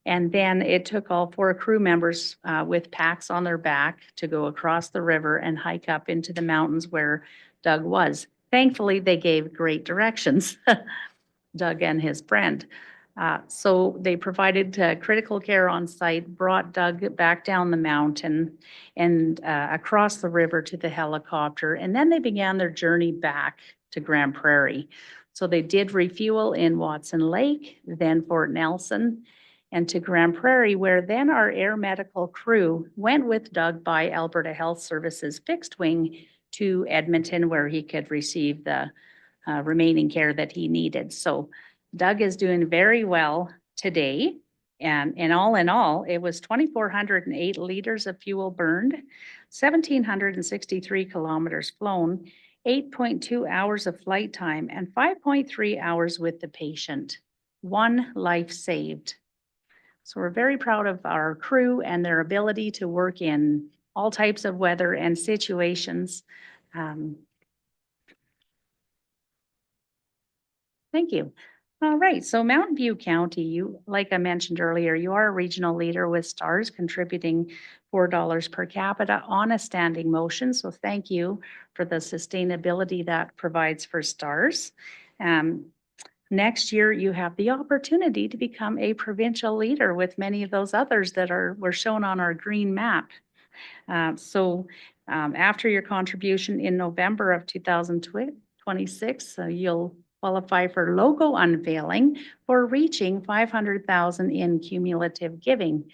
And then it took all 4 crew members with packs on their back to go across the river and hike up into the mountains where Doug was. Thankfully, they gave great directions, Doug and his friend. So they provided critical care on site, brought Doug back down the mountain and across the river to the helicopter. And then they began their journey back to Grand Prairie. So they did refuel in Watson Lake, then Fort Nelson, and to Grand Prairie, where then our air medical crew went with Doug by Alberta Health Services fixed wing to Edmonton, where he could receive the remaining care that he needed. So Doug is doing very well today. And in all, it was 2,408 liters of fuel burned, 1,763 kilometers flown, 8.2 hours of flight time, and 5.3 hours with the patient. 1 life saved. So we're very proud of our crew and their ability to work in all types of weather and situations. Thank you. All right, so Mountain View County, you, like I mentioned earlier, you are a regional leader with STARS contributing $4 per capita on a standing motion. So thank you for the sustainability that provides for STARS. Next year, you have the opportunity to become a provincial leader with many of those others that were shown on our green map. After your contribution in November of 2026, you'll qualify for logo unveiling for reaching 500,000 in cumulative giving.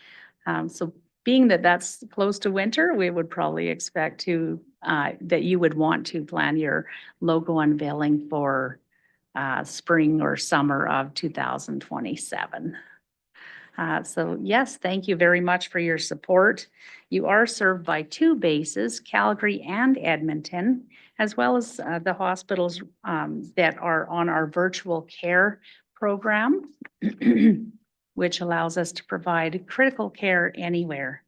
So being that that's close to winter, we would probably expect to that you would want to plan your logo unveiling for spring or summer of 2027. So yes, thank you very much for your support. You are served by 2 bases, Calgary and Edmonton, as well as the hospitals that are on our virtual care program, which allows us to provide critical care anywhere.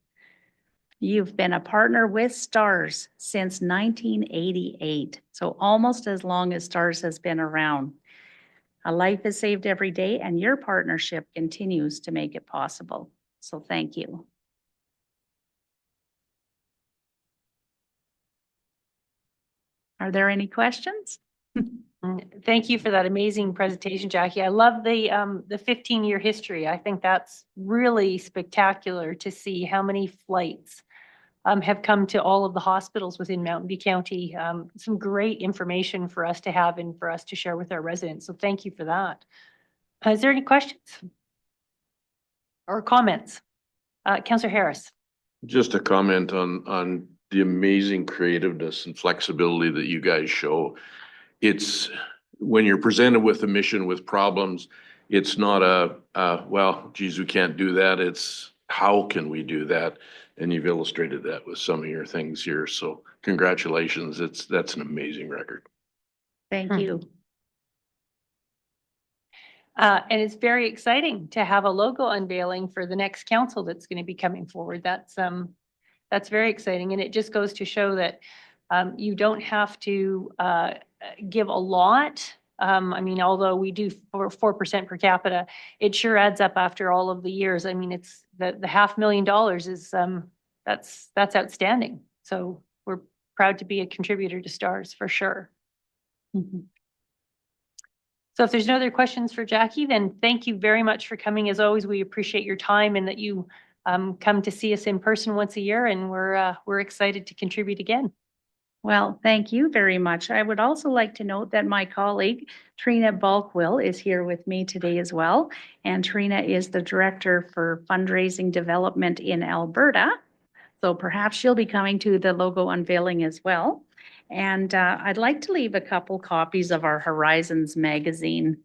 You've been a partner with STARS since 1988, so almost as long as STARS has been around. A life is saved every day, and your partnership continues to make it possible. So thank you. Are there any questions? Thank you for that amazing presentation, Jackie. I love the 15-year history. I think that's really spectacular to see how many flights have come to all of the hospitals within Mountain View County. Some great information for us to have and for us to share with our residents. So thank you for that. Is there any questions or comments? Councillor Harris. Just a comment on the amazing creativeness and flexibility that you guys show. It's, when you're presented with a mission with problems, it's not well, geez, we can't do that. It's how can we do that? And you've illustrated that with some of your things here. So congratulations. That's an amazing record. Thank you. And it's very exciting to have a logo unveiling for the next council that's going to be coming forward. That's very exciting. And it just goes to show that you don't have to give a lot. I mean, although we do 4% per capita, it sure adds up after all of the years. I mean, it's the $500,000 is that's outstanding. So we're proud to be a contributor to STARS for sure. So if there's no other questions for Jackie, then thank you very much for coming. As always, we appreciate your time and that you come to see us in person once a year, and we're excited to contribute again. Well, thank you very much. I would also like to note that my colleague Trina Balkwill is here with me today as well. And Trina is the Director for Fundraising Development in Alberta. So perhaps she'll be coming to the logo unveiling as well. And I'd like to leave a couple copies of our Horizons magazine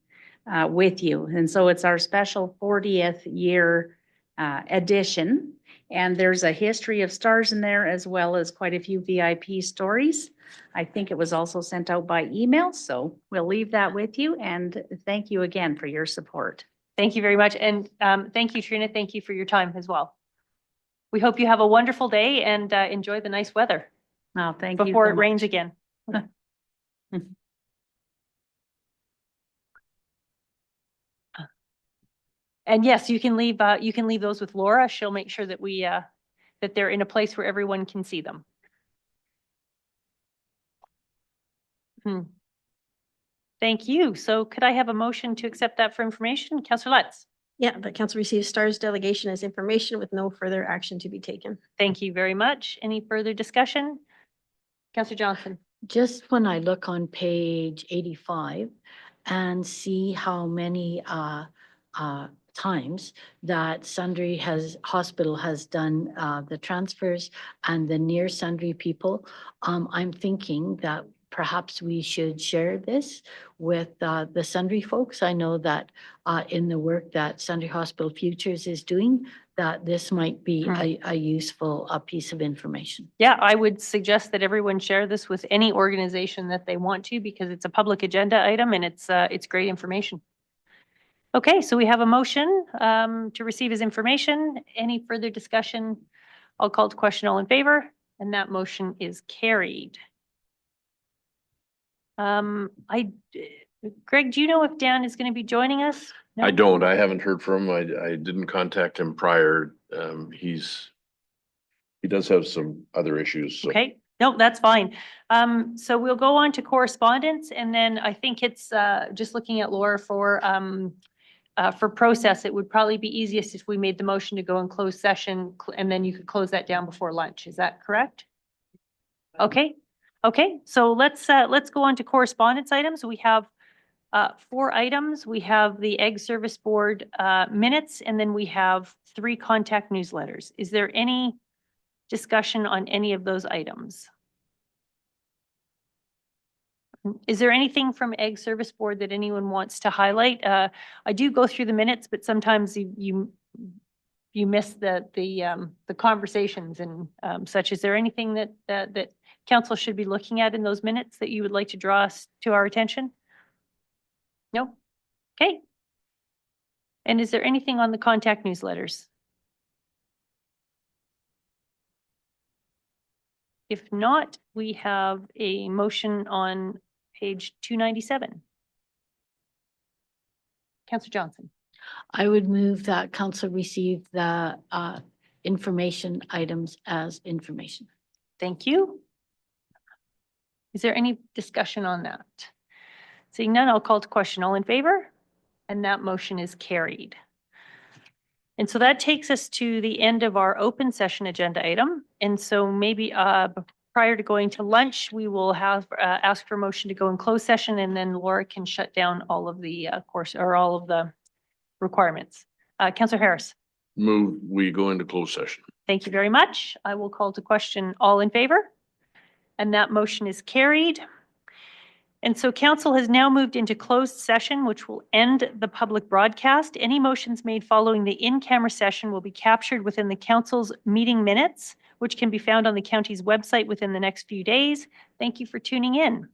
with you. And so it's our special 40th year edition. And there's a history of STARS in there, as well as quite a few VIP stories. I think it was also sent out by email, so we'll leave that with you. And thank you again for your support. Thank you very much. And thank you, Trina. Thank you for your time as well. We hope you have a wonderful day and enjoy the nice weather Oh, thank you. before so it rains much. again. And yes, you can leave those with Laura. She'll make sure that that they're in a place where everyone can see them. Thank you. So could I have a motion to accept that for information? Councillor Lutz. Yeah, the council receives STARS delegation as information with no further action to be taken. Thank you very much. Any further discussion? Councillor Johnson. Just when I look on page 85 and see how many times that Sundry Hospital has done the transfers and the near Sundry people, I'm thinking that perhaps we should share this with the Sundry folks. I know that in the work that Sundry Hospital Futures is doing, that this might be a useful piece of information. Yeah, I would suggest that everyone share this with any organization that they want to, because it's a public agenda item and it's great information. Okay, so we have a motion to receive as information. Any further discussion? I'll call to question. All in favor, and that motion is carried. Greg, do you know if Dan is going to be joining us? No? I don't. I haven't heard from him. I didn't contact him prior. He does have some other issues. So. Okay, no, that's fine. So we'll go on to correspondence, and then I think it's just looking at Laura for process. It would probably be easiest if we made the motion to go in closed session, and then you could close that down before lunch. Is that correct? Okay. Okay, so let's go on to correspondence items. We have 4 items. We have the Egg Service Board minutes, and then we have 3 contact newsletters. Is there any discussion on any of those items? Is there anything from Egg Service Board that anyone wants to highlight? I do go through the minutes, but sometimes you miss the conversations and such. Is there anything that council should be looking at in those minutes that you would like to draw us to our attention? No? Okay. And is there anything on the contact newsletters? If not, we have a motion on page 297. Councillor Johnson. I would move that council receive the information items as information. Thank you. Is there any discussion on that? Seeing none, I'll call to question. All in favor? And that motion is carried. And so that takes us to the end of our open session agenda item. And so maybe prior to going to lunch, we will have ask for a motion to go in closed session, and then Laura can shut down all of the course or all of the requirements. Councillor Harris, Move, we go into closed session. thank you very much. I will call to question. All in favor? And that motion is carried. And so council has now moved into closed session, which will end the public broadcast. Any motions made following the in-camera session will be captured within the council's meeting minutes, which can be found on the county's website within the next few days. Thank you for tuning in.